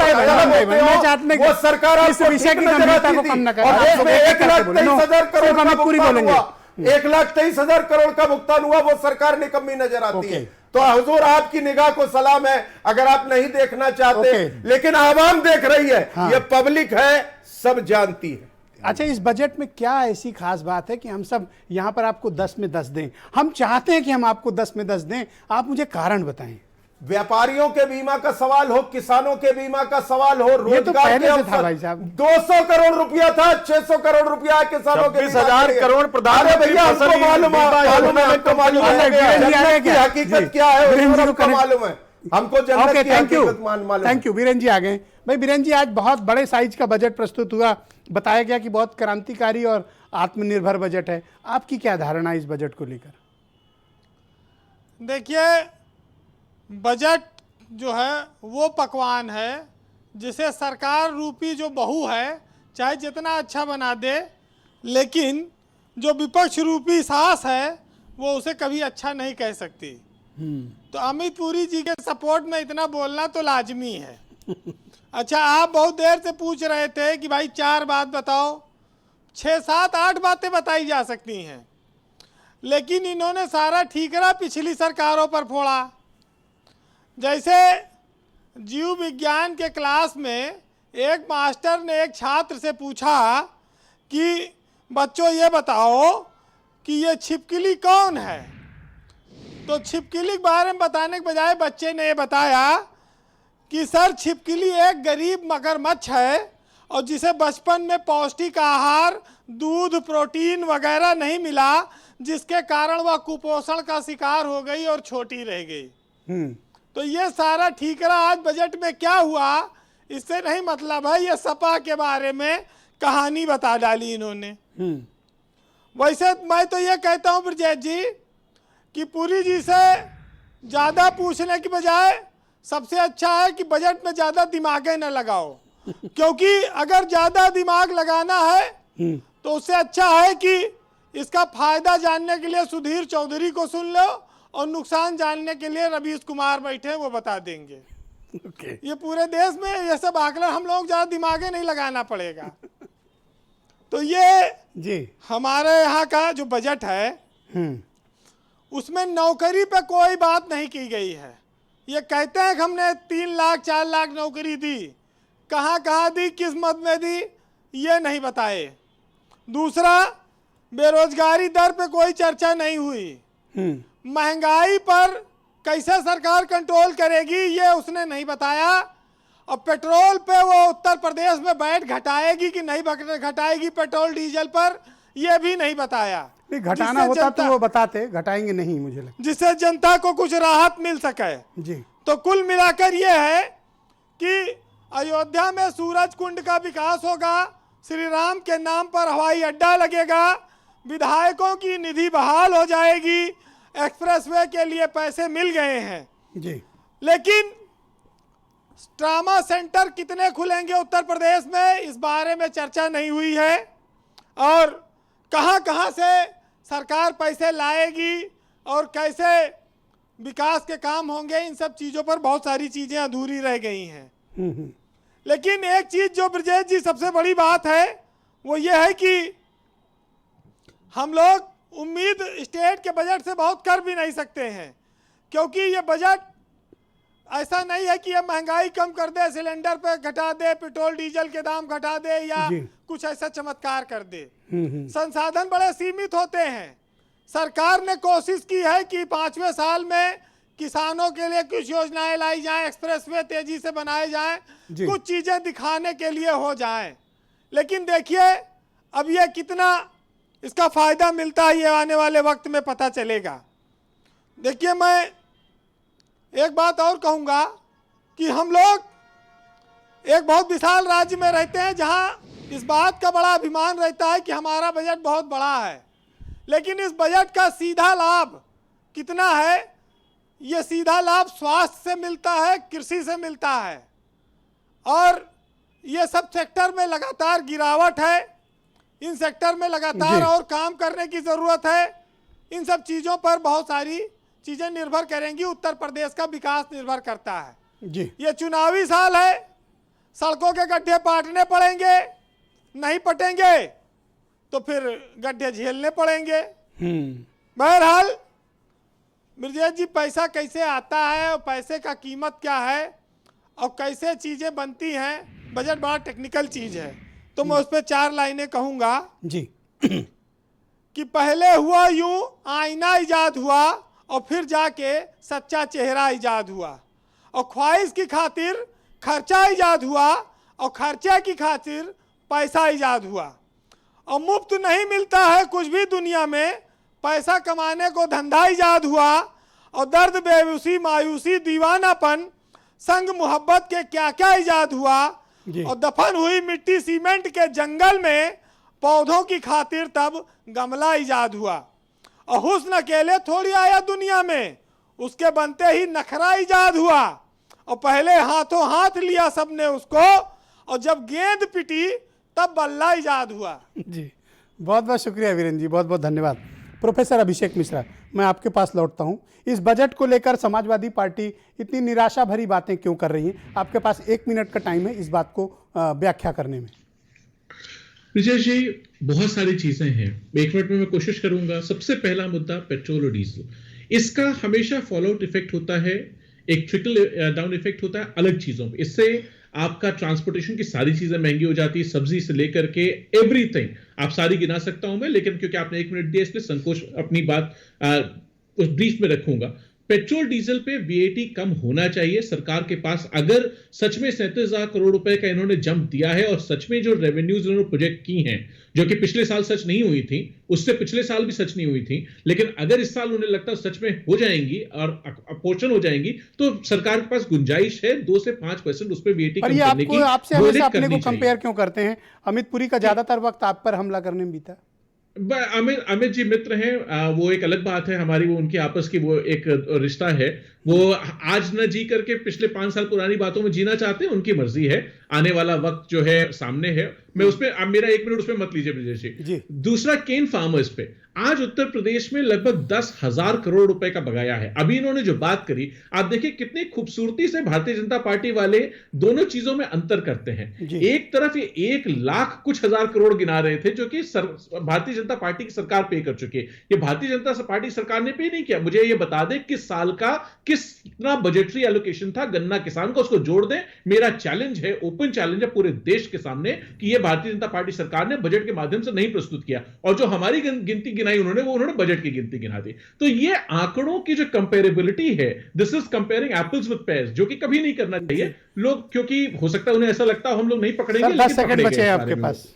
वो सरकार इस विषय की गंभीरता को कम न करें। 1,23,000 करोड़ का भुगतान हुआ, 1,23,000 करोड़ का भुगतान हुआ, वो सरकार निकम्मी नजर आती है। तो हुजूर आपकी निगाह को सलाम है अगर आप नहीं देखना चाहते, लेकिन आवाम देख रही है। हाँ। ये पब्लिक है, सब जानती है। अच्छा, इस बजट में क्या ऐसी खास बात है कि हम सब यहां पर आपको 10 में 10 दें? हम चाहते हैं कि हम आपको 10 में 10 दें, आप मुझे कारण बताएं। व्यापारियों के बीमा का सवाल हो, किसानों के बीमा का सवाल हो, रोजगार के था भाई साहब। 200 करोड़ रुपया था, 600 करोड़ रुपया किसानों के 26,000 करोड़ प्रधानमंत्री भैया हमको मालूम है, हमको मालूम है की हकीकत क्या है, हमको मालूम है, हमको जन्नत की हकीकत मालूम। Thank you. बीरेन जी आ गए। भाई बीरेन जी, आज बहुत बड़े साइज का बजट प्रस्तुत हुआ, बताया गया कि बहुत क्रांतिकारी और आत्मनिर्भर बजट है। आपकी क्या धारणा इस बजट को लेकर? देखिए, बजट जो है वो पकवान है जिसे सरकार रूपी जो बहू है चाहे जितना अच्छा बना दे, लेकिन जो विपक्ष रूपी सास है वो उसे कभी अच्छा नहीं कह सकती। तो अमित पुरी जी के सपोर्ट में इतना बोलना तो लाजमी है। अच्छा, आप बहुत देर से पूछ रहे थे कि भाई 4 बात बताओ। 6, 7, 8 बातें बताई जा सकती हैं, लेकिन इन्होंने सारा ठीकरा पिछली सरकारों पर फोड़ा। जैसे जीव विज्ञान के क्लास में एक मास्टर ने एक छात्र से पूछा कि बच्चों ये बताओ कि ये छिपकली कौन है। तो छिपकली के बारे में बताने के बजाय बच्चे ने ये बताया कि सर, छिपकली एक गरीब मगरमच्छ है और जिसे बचपन में पौष्टिक आहार, दूध, प्रोटीन वगैरह नहीं मिला, जिसके कारण वह कुपोषण का शिकार हो गई और छोटी रह गई। तो ये सारा ठीकरा आज बजट में क्या हुआ, इससे नहीं मतलब है। ये सपा के बारे में कहानी बता डाली इन्होंने। वैसे मैं तो ये कहता हूँ ब्रजेश जी कि पुरी जी से ज़्यादा पूछने की बजाय सबसे अच्छा है कि बजट में ज़्यादा दिमागें न लगाओ, क्योंकि अगर ज़्यादा दिमाग लगाना है तो उससे अच्छा है कि इसका फायदा जानने के लिए सुधीर चौधरी को सुन लो और नुकसान जानने के लिए रवीश कुमार बैठे वो बता देंगे। ये पूरे देश में ये सब आंकड़े हम लोग ज़्यादा दिमागे नहीं लगाना पड़ेगा। तो ये जी हमारे यहाँ का जो बजट है उसमें नौकरी पे कोई बात नहीं की गई है। ये कहते हैं कि हमने 3 लाख 4 लाख नौकरी दी, कहाँ कहाँ दी, किस मद में दी, ये नहीं बताए। दूसरा, बेरोजगारी दर पे कोई चर्चा नहीं हुई। महंगाई पर कैसे सरकार कंट्रोल करेगी ये उसने नहीं बताया। और पेट्रोल पे वो उत्तर प्रदेश में वैट घटाएगी कि नहीं घटाएगी पेट्रोल डीजल पर, ये भी नहीं बताया। नहीं, घटाना होता तो वो बताते, घटाएंगे नहीं मुझे लगता, जिससे जनता को कुछ राहत मिल सके जी। तो कुल मिलाकर ये है कि अयोध्या में सूरज कुंड का विकास होगा, श्री राम के नाम पर हवाई अड्डा लगेगा, विधायकों की निधि बहाल हो जाएगी, एक्सप्रेसवे के लिए पैसे मिल गए हैं जी। लेकिन ट्रामा सेंटर कितने खुलेंगे उत्तर प्रदेश में, इस बारे में चर्चा नहीं हुई है। और कहां कहां से सरकार पैसे लाएगी और कैसे विकास के काम होंगे, इन सब चीज़ों पर बहुत सारी चीज़ें अधूरी रह गई हैं। लेकिन एक चीज़ जो ब्रजेश जी सबसे बड़ी बात है वो ये है कि हम लोग उम्मीद स्टेट के बजट से बहुत कर भी नहीं सकते हैं, क्योंकि ये बजट ऐसा नहीं है कि ये महंगाई कम कर दे, सिलेंडर पे घटा दे, पेट्रोल डीजल के दाम घटा दे या कुछ ऐसा चमत्कार कर दे। संसाधन बड़े सीमित होते हैं। सरकार ने कोशिश की है कि 5वें साल में किसानों के लिए कुछ योजनाएं लाई जाएं, एक्सप्रेसवे तेजी से बनाए जाएं, कुछ चीज़ें दिखाने के लिए हो जाएं। लेकिन देखिए अब ये कितना इसका फायदा मिलता है ये आने वाले वक्त में पता चलेगा। देखिए मैं एक बात और कहूँगा कि हम लोग एक बहुत विशाल राज्य में रहते हैं जहाँ इस बात का बड़ा अभिमान रहता है कि हमारा बजट बहुत बड़ा है, लेकिन इस बजट का सीधा लाभ कितना है ये सीधा लाभ स्वास्थ्य से मिलता है, कृषि से मिलता है, और ये सब सेक्टर में लगातार गिरावट है। इन सेक्टर में लगातार और काम करने की ज़रूरत है। इन सब चीज़ों पर बहुत सारी चीज़ें निर्भर करेंगी। उत्तर प्रदेश का विकास निर्भर करता है जी। ये चुनावी साल है, सड़कों के गड्ढे पाटने पड़ेंगे, नहीं पटेंगे तो फिर गड्ढे झेलने पड़ेंगे। बहरहाल ब्रजेश जी, पैसा कैसे आता है और पैसे का कीमत क्या है और कैसे चीज़ें बनती हैं, बजट बड़ा टेक्निकल चीज़ है। तो मैं उस पर 4 लाइनें कहूँगा जी। कि पहले हुआ यूं, आईना इजाद हुआ और फिर जाके सच्चा चेहरा इजाद हुआ, और ख्वाहिश की खातिर खर्चा इजाद हुआ और खर्चे की खातिर पैसा इजाद हुआ। और मुफ्त नहीं मिलता है कुछ भी दुनिया में, पैसा कमाने को धंधा इजाद हुआ। और दर्द, बेबसी, मायूसी, दीवानापन, संग मोहब्बत के क्या क्या इजाद हुआ। और दफन हुई मिट्टी सीमेंट के जंगल में पौधों की खातिर तब गमला इजाद हुआ। और हुस्न अकेले थोड़ी आया दुनिया में, उसके बनते ही नखरा इजाद हुआ। और पहले हाथों हाथ लिया सबने उसको, और जब गेंद पिटी तब बल्ला इजाद हुआ। जी, बहुत बहुत शुक्रिया वीरेंद्र जी, बहुत बहुत धन्यवाद। प्रोफेसर अभिषेक मिश्रा, मैं आपके पास लौटता हूं। इस बजट को लेकर समाजवादी पार्टी इतनी निराशा भरी बातें क्यों कर रही है? आपके पास 1 मिनट का टाइम है इस बात को व्याख्या करने में। ब्रजेश जी, बहुत सारी चीजें हैं, 1 मिनट में मैं कोशिश करूंगा। सबसे पहला मुद्दा पेट्रोल और डीजल। इसका हमेशा फॉलोआउट इफेक्ट होता है, एक ट्रिकल डाउन इफेक्ट होता है अलग चीजों पे। इससे आपका ट्रांसपोर्टेशन की सारी चीजें महंगी हो जाती है, सब्जी से लेकर के एवरीथिंग। आप सारी गिना सकता हूं मैं, लेकिन क्योंकि आपने 1 मिनट दिया इसलिए संकोच अपनी बात उस ब्रीफ में रखूंगा। पेट्रोल डीजल पे वीएटी कम होना चाहिए सरकार के पास। अगर सच में 37,000 करोड़ रुपए का इन्होंने जंप दिया है और सच में जो रेवेन्यूज इन्होंने प्रोजेक्ट की हैं, जो कि पिछले साल सच नहीं हुई थी, उससे पिछले साल भी सच नहीं हुई थी, लेकिन अगर इस साल उन्हें लगता है सच में हो जाएंगी और अपोर्शन हो जाएंगी, तो सरकार के पास गुंजाइश है 2 से 5% उस पर वीएटी कम करने की। आपसे हमेशा अपने को कंपेयर क्यों करते हैं? अमित पुरी का ज्यादातर वक्त आप पर हमला करने में बीता। अमित जी मित्र हैं, वो एक अलग बात है हमारी, वो उनकी आपस की वो एक रिश्ता है। वो आज न जी करके पिछले 5 साल पुरानी बातों में जीना चाहते हैं, उनकी मर्जी है। आने वाला वक्त जो है सामने है, मैं उस पर मेरा 1 मिनट उस पर मत लीजिए ब्रजेश जी। दूसरा, केन फार्मर्स पे आज उत्तर प्रदेश में लगभग 10,000 करोड़ रुपए का बकाया है। अभी इन्होंने जो बात करी, आप देखिए कितनी खूबसूरती से भारतीय जनता पार्टी वाले दोनों चीजों में अंतर करते हैं। एक तरफ ये 1 लाख कुछ हजार करोड़ गिना रहे थे, जो कि भारतीय जनता पार्टी की सरकार पे कर चुकी है। ये भारतीय जनता पार्टी सरकार ने पे नहीं किया। मुझे ये बता दे किस साल का कितना बजटरी एलोकेशन था गन्ना किसान को, उसको जोड़ दें। मेरा चैलेंज है, ओपन चैलेंज है पूरे देश के सामने, कि ये भारतीय जनता पार्टी सरकार ने बजट के माध्यम से नहीं प्रस्तुत किया। और जो हमारी गिनती गिनाई उन्होंने बजट की गिनती गिना दी। तो ये आंकड़ों की जो कंपेरेबिलिटी है, this is comparing apples with pairs, जो कि कभी नहीं करना चाहिए लोग, क्योंकि हो सकता है उन्हें ऐसा लगता है हम लोग नहीं पकड़ेंगे। 10 सेकंड बचे हैं आपके पास।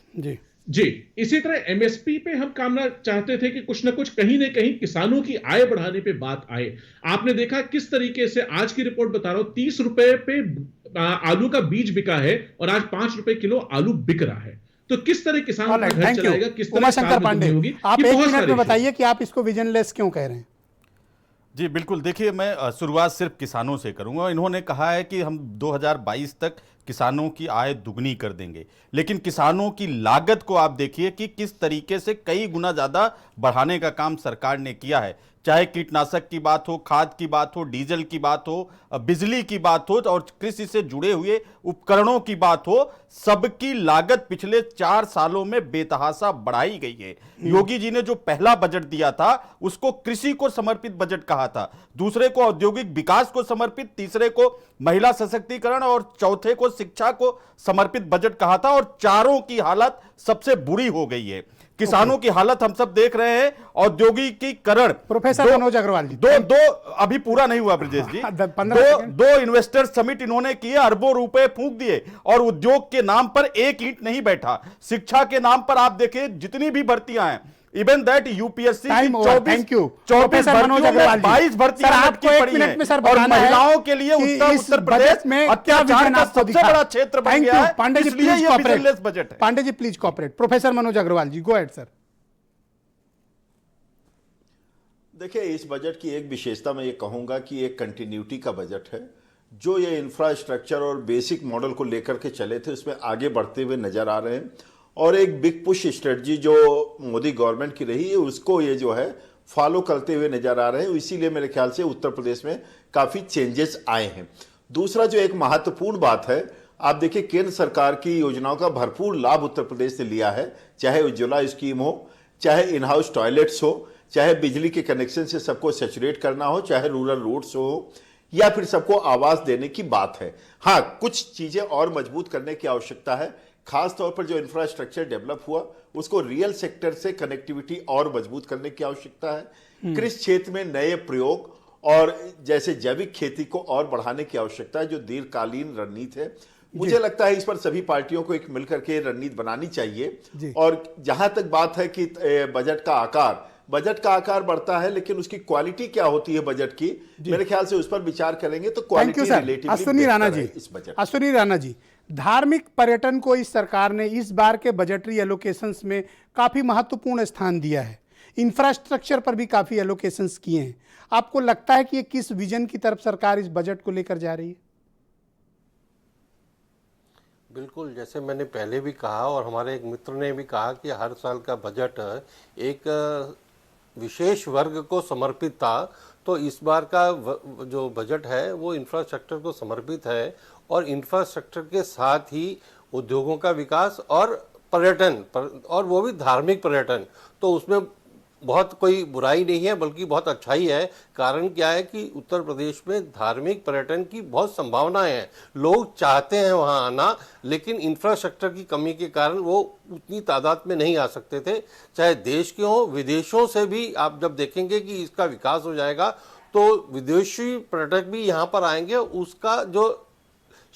जी, इसी तरह एमएसपी पे हम कामना चाहते थे कि कुछ ना कुछ कहीं ना कहीं किसानों की आय बढ़ाने पे बात आए। आपने देखा किस तरीके से, आज की रिपोर्ट बता रहा हूं, 30 रुपए पे आलू का बीज बिका है और आज 5 रुपए किलो आलू बिक रहा है। तो किस तरह किसान का घर चलाएगा, किस तरह उमाशंकर पांडे, आप 1 मिनट में बताइए कि आप इसको विजनलेस क्यों कह रहे हैं? जी बिल्कुल, देखिए मैं शुरुआत सिर्फ किसानों से करूंगा। इन्होंने कहा है कि हम 2022 तक किसानों की आय दुगनी कर देंगे, लेकिन किसानों की लागत को आप देखिए कि किस तरीके से कई गुना ज़्यादा बढ़ाने का काम सरकार ने किया है। चाहे कीटनाशक की बात हो, खाद की बात हो, डीजल की बात हो, बिजली की बात हो और कृषि से जुड़े हुए उपकरणों की बात हो, सबकी लागत पिछले 4 सालों में बेतहाशा बढ़ाई गई है। योगी जी ने जो पहला बजट दिया था उसको कृषि को समर्पित बजट कहा था, दूसरे को औद्योगिक विकास को समर्पित, तीसरे को महिला सशक्तिकरण और चौथे को शिक्षा को समर्पित बजट कहा था, और चारों की हालत सबसे बुरी हो गई है। किसानों की हालत हम सब देख रहे हैं, औद्योगिकीकरण। प्रोफेसर मनोज अग्रवाल जी, दो अभी पूरा नहीं हुआ ब्रजेश जी, दो इन्वेस्टर समिट इन्होंने किए, अरबों रुपए फूंक दिए और उद्योग के नाम पर एक ईंट नहीं बैठा। शिक्षा के नाम पर आप देखिए जितनी भी भर्तियां हैं, इवन दैट यूपीएससी की 24 मनोज अग्रवाल 22 भर्तियां आपको 1 मिनट में सर और महिलाओं के लिए उत्तर प्रदेश में अत्याचार का सबसे बड़ा क्षेत्र बन गया है। पांडे जी इसलिए ये विजनलेस बजट है। Pandey ji please cooperate. Professor Manoj Agarwal ji, go ahead sir. देखिए, इस बजट की एक विशेषता मैं ये कहूँगा कि एक कंटिन्यूटी का बजट है। जो ये इंफ्रास्ट्रक्चर और बेसिक मॉडल को लेकर के चले थे उसमें आगे बढ़ते हुए नजर आ रहे हैं, और एक बिग पुश स्ट्रेटजी जो मोदी गवर्नमेंट की रही है उसको ये जो है फॉलो करते हुए नजर आ रहे हैं। इसीलिए मेरे ख्याल से उत्तर प्रदेश में काफ़ी चेंजेस आए हैं। दूसरा जो एक महत्वपूर्ण बात है, आप देखिए केंद्र सरकार की योजनाओं का भरपूर लाभ उत्तर प्रदेश ने लिया है, चाहे उज्ज्वला स्कीम हो, चाहे इन हाउस टॉयलेट्स हो, चाहे बिजली के कनेक्शन से सबको सैचुरेट करना हो, चाहे रूरल रोड्स हो, या फिर सबको आवास देने की बात है। हाँ, कुछ चीजें और मजबूत करने की आवश्यकता है। खास तौर पर जो इंफ्रास्ट्रक्चर डेवलप हुआ उसको रियल सेक्टर से कनेक्टिविटी और मजबूत करने की आवश्यकता है। कृषि क्षेत्र में नए प्रयोग और जैसे जैविक खेती को और बढ़ाने की आवश्यकता है, जो दीर्घकालीन रणनीति है। मुझे लगता है इस पर सभी पार्टियों को एक मिलकर के रणनीति बनानी चाहिए। और जहां तक बात है कि बजट का आकार बढ़ता है, लेकिन उसकी क्वालिटी क्या होती है बजट की, मेरे ख्याल से उस पर विचार करेंगे तो क्वालिटी रिलेटिवली अश्विनी राणा जी, इस बजट। अश्विनी राणा जी, धार्मिक पर्यटन को इस सरकार ने इस बार के बजटरी एलोकेशंस में काफी महत्वपूर्ण स्थान दिया है। इंफ्रास्ट्रक्चर पर भी काफी एलोकेशंस किए हैं। आपको लगता है कि ये किस विजन की तरफ सरकार इस बजट को लेकर जा रही है? बिल्कुल, जैसे मैंने पहले भी कहा और हमारे एक मित्र ने भी कहा कि हर साल का बजट एक विशेष वर्ग को समर्पित था, तो इस बार का जो बजट है वो इंफ्रास्ट्रक्चर को समर्पित है, और इंफ्रास्ट्रक्चर के साथ ही उद्योगों का विकास और पर्यटन और वो भी धार्मिक पर्यटन, तो उसमें बहुत कोई बुराई नहीं है बल्कि बहुत अच्छाई है। कारण क्या है कि उत्तर प्रदेश में धार्मिक पर्यटन की बहुत संभावनाएं हैं, लोग चाहते हैं वहां आना, लेकिन इंफ्रास्ट्रक्चर की कमी के कारण वो उतनी तादाद में नहीं आ सकते थे। चाहे देश के हों, विदेशों से भी आप जब देखेंगे कि इसका विकास हो जाएगा तो विदेशी पर्यटक भी यहाँ पर आएंगे, उसका जो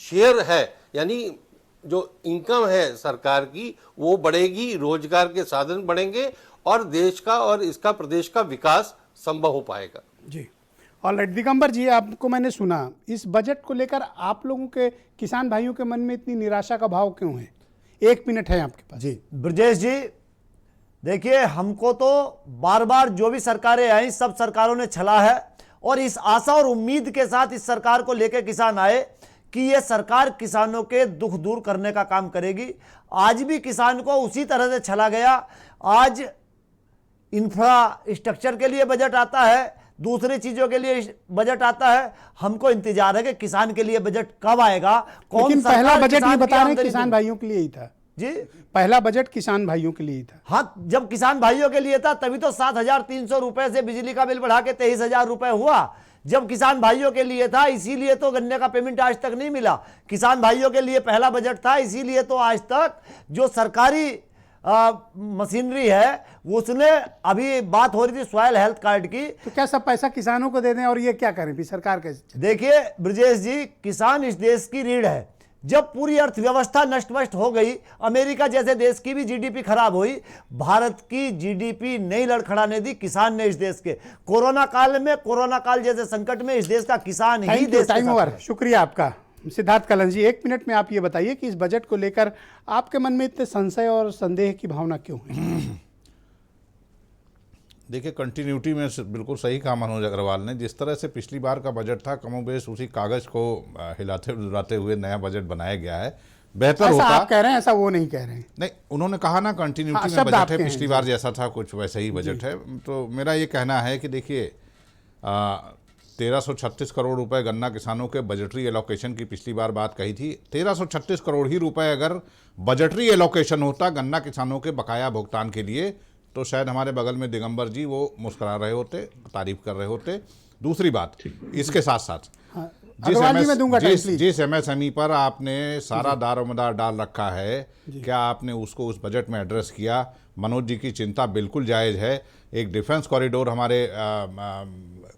शेयर है यानी जो इनकम है सरकार की वो बढ़ेगी, रोजगार के साधन बढ़ेंगे और देश का और इसका प्रदेश का विकास संभव हो पाएगा। जी, ऑलराइट। दिगंबर जी, आपको मैंने सुना, इस बजट को लेकर आप लोगों के किसान भाइयों के मन में इतनी निराशा का भाव क्यों है? 1 मिनट है आपके पास। जी ब्रजेश जी, देखिए हमको तो बार बार जो भी सरकारें आई सब सरकारों ने छला है, और इस आशा और उम्मीद के साथ इस सरकार को लेकर किसान आए कि ये सरकार किसानों के दुख दूर करने का काम करेगी। आज भी किसान को उसी तरह से छला गया। आज इंफ्रास्ट्रक्चर के लिए बजट आता है, दूसरी चीजों के लिए बजट आता है। हमको इंतजार है कि किसान के लिए बजट कब आएगा। कौन सा पहला बजट ये बता रहे हैं किसान भाइयों के लिए ही था जी, पहला बजट किसान भाइयों के लिए ही था। हाँ, जब किसान भाइयों के लिए था तभी तो 7,300 रुपए से बिजली का बिल बढ़ा के 23,000 रुपए हुआ। जब किसान भाइयों के लिए था इसीलिए तो गन्ने का पेमेंट आज तक नहीं मिला। किसान भाइयों के लिए पहला बजट था, इसीलिए तो आज तक जो सरकारी मशीनरी है उसने, अभी बात हो रही थी सॉइल हेल्थ कार्ड की, तो क्या सब पैसा किसानों को दे दें और ये क्या करें भी सरकार कैसे? देखिए ब्रजेश जी, किसान इस देश की रीढ़ है। जब पूरी अर्थव्यवस्था नष्ट हो गई, अमेरिका जैसे देश की भी जीडीपी खराब हुई, भारत की जीडीपी नहीं लड़खड़ाने दी किसान ने इस देश के। कोरोना काल जैसे संकट में इस देश का किसान ही देश। Time over. शुक्रिया आपका। सिद्धार्थ कलन जी, 1 मिनट में आप ये बताइए कि इस बजट को लेकर आपके मन में इतने संशय और संदेह की भावना क्यों है? देखिए, कंटिन्यूटी में बिल्कुल सही कहा मनोज अग्रवाल ने। जिस तरह से पिछली बार का बजट था, कमोबेश उसी कागज को हिलाते डुलाते हुए नया बजट बनाया गया है। बेहतर होता, आप कह रहे हैं, ऐसा वो नहीं कह रहे हैं। नहीं, उन्होंने कहा ना कंटिन्यूटी में बजट है, पिछली बार जैसा था कुछ वैसा ही बजट है। तो मेरा ये कहना है कि देखिए 1336 करोड़ रुपए गन्ना किसानों के बजटरी एलोकेशन की पिछली बार बात कही थी। 1336 करोड़ ही रुपए अगर बजटरी एलोकेशन होता गन्ना किसानों के बकाया भुगतान के लिए, तो शायद हमारे बगल में दिगंबर जी वो मुस्कुरा रहे होते, तारीफ कर रहे होते। दूसरी बात, इसके साथ साथ जिस MSME पर आपने सारा दारोमदार डाल रखा है, क्या आपने उसको उस बजट में एड्रेस किया? मनोज जी की चिंता बिल्कुल जायज़ है। एक डिफेंस कॉरिडोर हमारे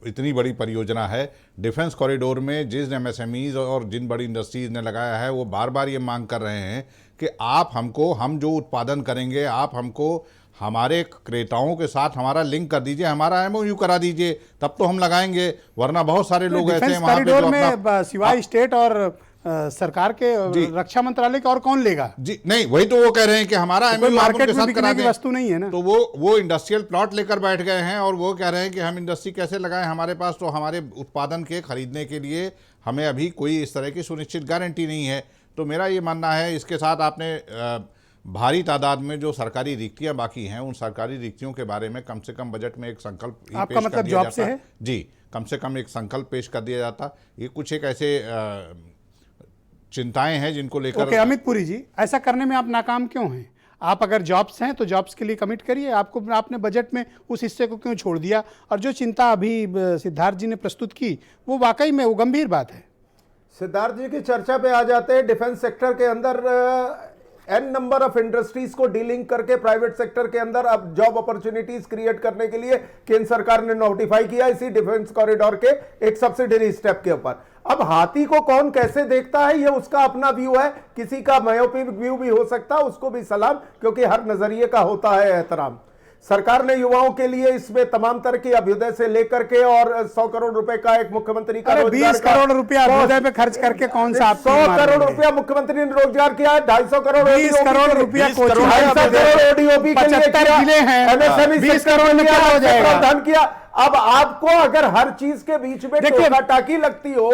इतनी बड़ी परियोजना है, डिफेंस कॉरिडोर में जिस MSMEs और जिन बड़ी इंडस्ट्रीज़ ने लगाया है वो बार बार ये मांग कर रहे हैं कि आप हमको, हम जो उत्पादन करेंगे आप हमको हमारे क्रेताओं के साथ हमारा लिंक कर दीजिए, हमारा MOU करा दीजिए, तब तो हम लगाएंगे, वरना बहुत सारे लोग ऐसे हैं वहाँ पे जो में सिवाय स्टेट और सरकार के रक्षा मंत्रालय के और कौन लेगा? जी नहीं, वही तो वो कह रहे हैं कि हमारा तो MOU मार्केट उनके में साथ बिकने करा की दें। वस्तु नहीं है ना। तो वो इंडस्ट्रियल प्लॉट लेकर बैठ गए हैं और वो कह रहे हैं कि हम इंडस्ट्री कैसे लगाएं, हमारे पास तो हमारे उत्पादन के खरीदने के लिए हमें अभी कोई इस तरह की सुनिश्चित गारंटी नहीं है। तो मेरा ये मानना है, इसके साथ आपने भारी तादाद में जो सरकारी रिक्तियां बाकी हैं, उन सरकारी रिक्तियों के बारे में कम से कम बजट में एक संकल्प आपका मतलब जॉब से है? जी, कम से कम एक संकल्प पेश कर दिया जाता। ये कुछ एक ऐसे चिंताएं हैं जिनको लेकर। ओके, अमित पुरी जी, ऐसा करने में आप नाकाम क्यों हैं? आप अगर जॉब्स हैं तो जॉब्स के लिए कमिट करिए। आपने बजट में उस हिस्से को क्यों छोड़ दिया? और जो चिंता अभी सिद्धार्थ जी ने प्रस्तुत की वो वाकई में वो गंभीर बात है। सिद्धार्थ जी की चर्चा पे आ जाते हैं। डिफेंस सेक्टर के अंदर एन नंबर ऑफ इंडस्ट्रीज को डीलिंग करके प्राइवेट सेक्टर के अंदर अब जॉब अपॉर्चुनिटीज क्रिएट करने के लिए केंद्र सरकार ने नोटिफाई किया इसी डिफेंस कॉरिडोर के एक सब्सिडरी स्टेप के ऊपर। अब हाथी को कौन कैसे देखता है ये उसका अपना व्यू है, किसी का मायोपिक व्यू भी हो सकता है, उसको भी सलाम, क्योंकि हर नजरिए का होता है एहतराम। सरकार ने युवाओं के लिए इसमें तमाम तरह की अभ्युदय से लेकर के और 100 करोड़ रुपए का एक मुख्यमंत्री का 20 करोड़ रुपया अभ्युदय पे खर्च करके कौन सा 100 करोड़ रुपया मुख्यमंत्री ने रोजगार किया है, 250 करोड़ 20 करोड़ रुपया 250 करोड़ ओडीओपी के लिए 75 जिले हैं, MSME 20 करोड़ में क्या हो जाएगा? प्रावधान किया। अब आपको अगर हर चीज के बीच में टोका टाकी लगती हो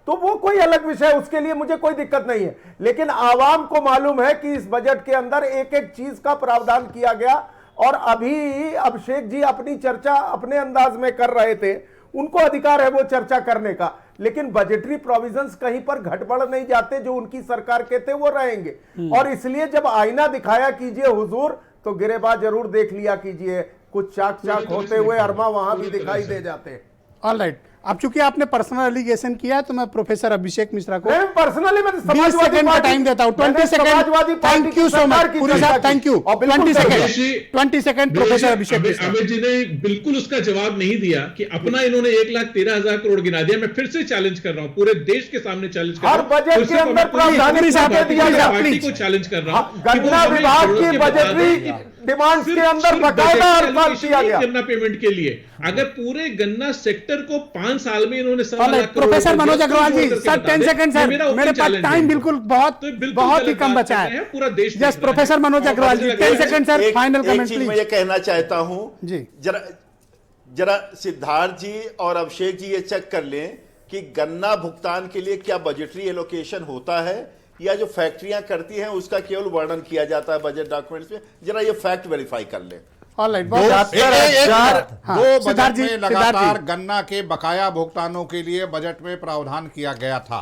तो वो कोई अलग विषय है, उसके लिए मुझे कोई दिक्कत नहीं है। लेकिन आवाम को मालूम है कि इस बजट के अंदर एक एक चीज का प्रावधान किया गया। और अभी अभिषेक जी अपनी चर्चा अपने अंदाज में कर रहे थे, उनको अधिकार है वो चर्चा करने का, लेकिन बजटरी प्रोविजंस कहीं पर घटबड़ नहीं जाते, जो उनकी सरकार के थे वो रहेंगे। और इसलिए जब आईना दिखाया कीजिए हुजूर, तो गिरेबाज जरूर देख लिया कीजिए, कुछ चाक चाक होते हुए अरमा वहां भी दिखाई दे जाते हैं। ऑल राइट, अब चूंकि आपने पर्सनल एलिगेशन किया है तो मैं प्रोफेसर अभिषेक मिश्रा को पर्सनली 20 सेकंड का टाइम देता हूं। 20 second. Thank you so much पूरी साहब, thank you. 20 second professor Abhishek Mishra. Amit ji ने बिल्कुल उसका जवाब नहीं दिया कि अपना इन्होंने 1,13,000 करोड़ गिना दिया। मैं फिर से चैलेंज कर रहा हूं, पूरे देश के सामने चैलेंज कर रहा हूं, बजट के अंदर प्रावधान पार्टी को चैलेंज कर रहा हूं। गन्ना विभाग की बजटरी डिमांड्स के अंदर बकायदा अल्फाज किया गया गन्ना पेमेंट के लिए। अगर पूरे गन्ना सेक्टर को 5 साल में इन्होंने प्रोफेसर मनोज अग्रवाल जी, सर 10 सेकंड सर, मेरे पास टाइम बिल्कुल बहुत ही कम बचा है। पूरा देश। Yes, professor Manoj Agarwal ji 10 second sir, final comment please. मैं ये कहना चाहता हूं जी, जरा सिद्धार्थ जी और अभिषेक जी ये चेक कर लें कि गन्ना भुगतान के लिए क्या बजटरी एलोकेशन होता है या जो फैक्ट्रियां करती हैं उसका केवल वर्णन किया जाता है बजट डॉक्यूमेंट्स में। जरा ये फैक्ट वेरीफाई कर ले। ऑलराइट, दो बजट में लगातार गन्ना के बकाया भुगतानों के लिए बजट में प्रावधान किया गया था।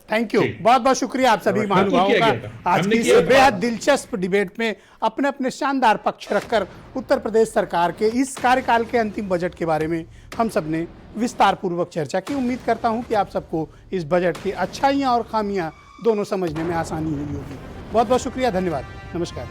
थैंक यू, बहुत बहुत शुक्रिया आप सभी महानुभावों का आज की इस बेहद दिलचस्प डिबेट में अपने अपने शानदार पक्ष रखकर उत्तर प्रदेश सरकार के इस कार्यकाल के अंतिम बजट के बारे में हम सब ने विस्तार पूर्वक चर्चा की। उम्मीद करता हूं कि आप सबको इस बजट की अच्छाइयां और खामियां दोनों समझने में आसानी हुई होगी। बहुत बहुत शुक्रिया, धन्यवाद, नमस्कार।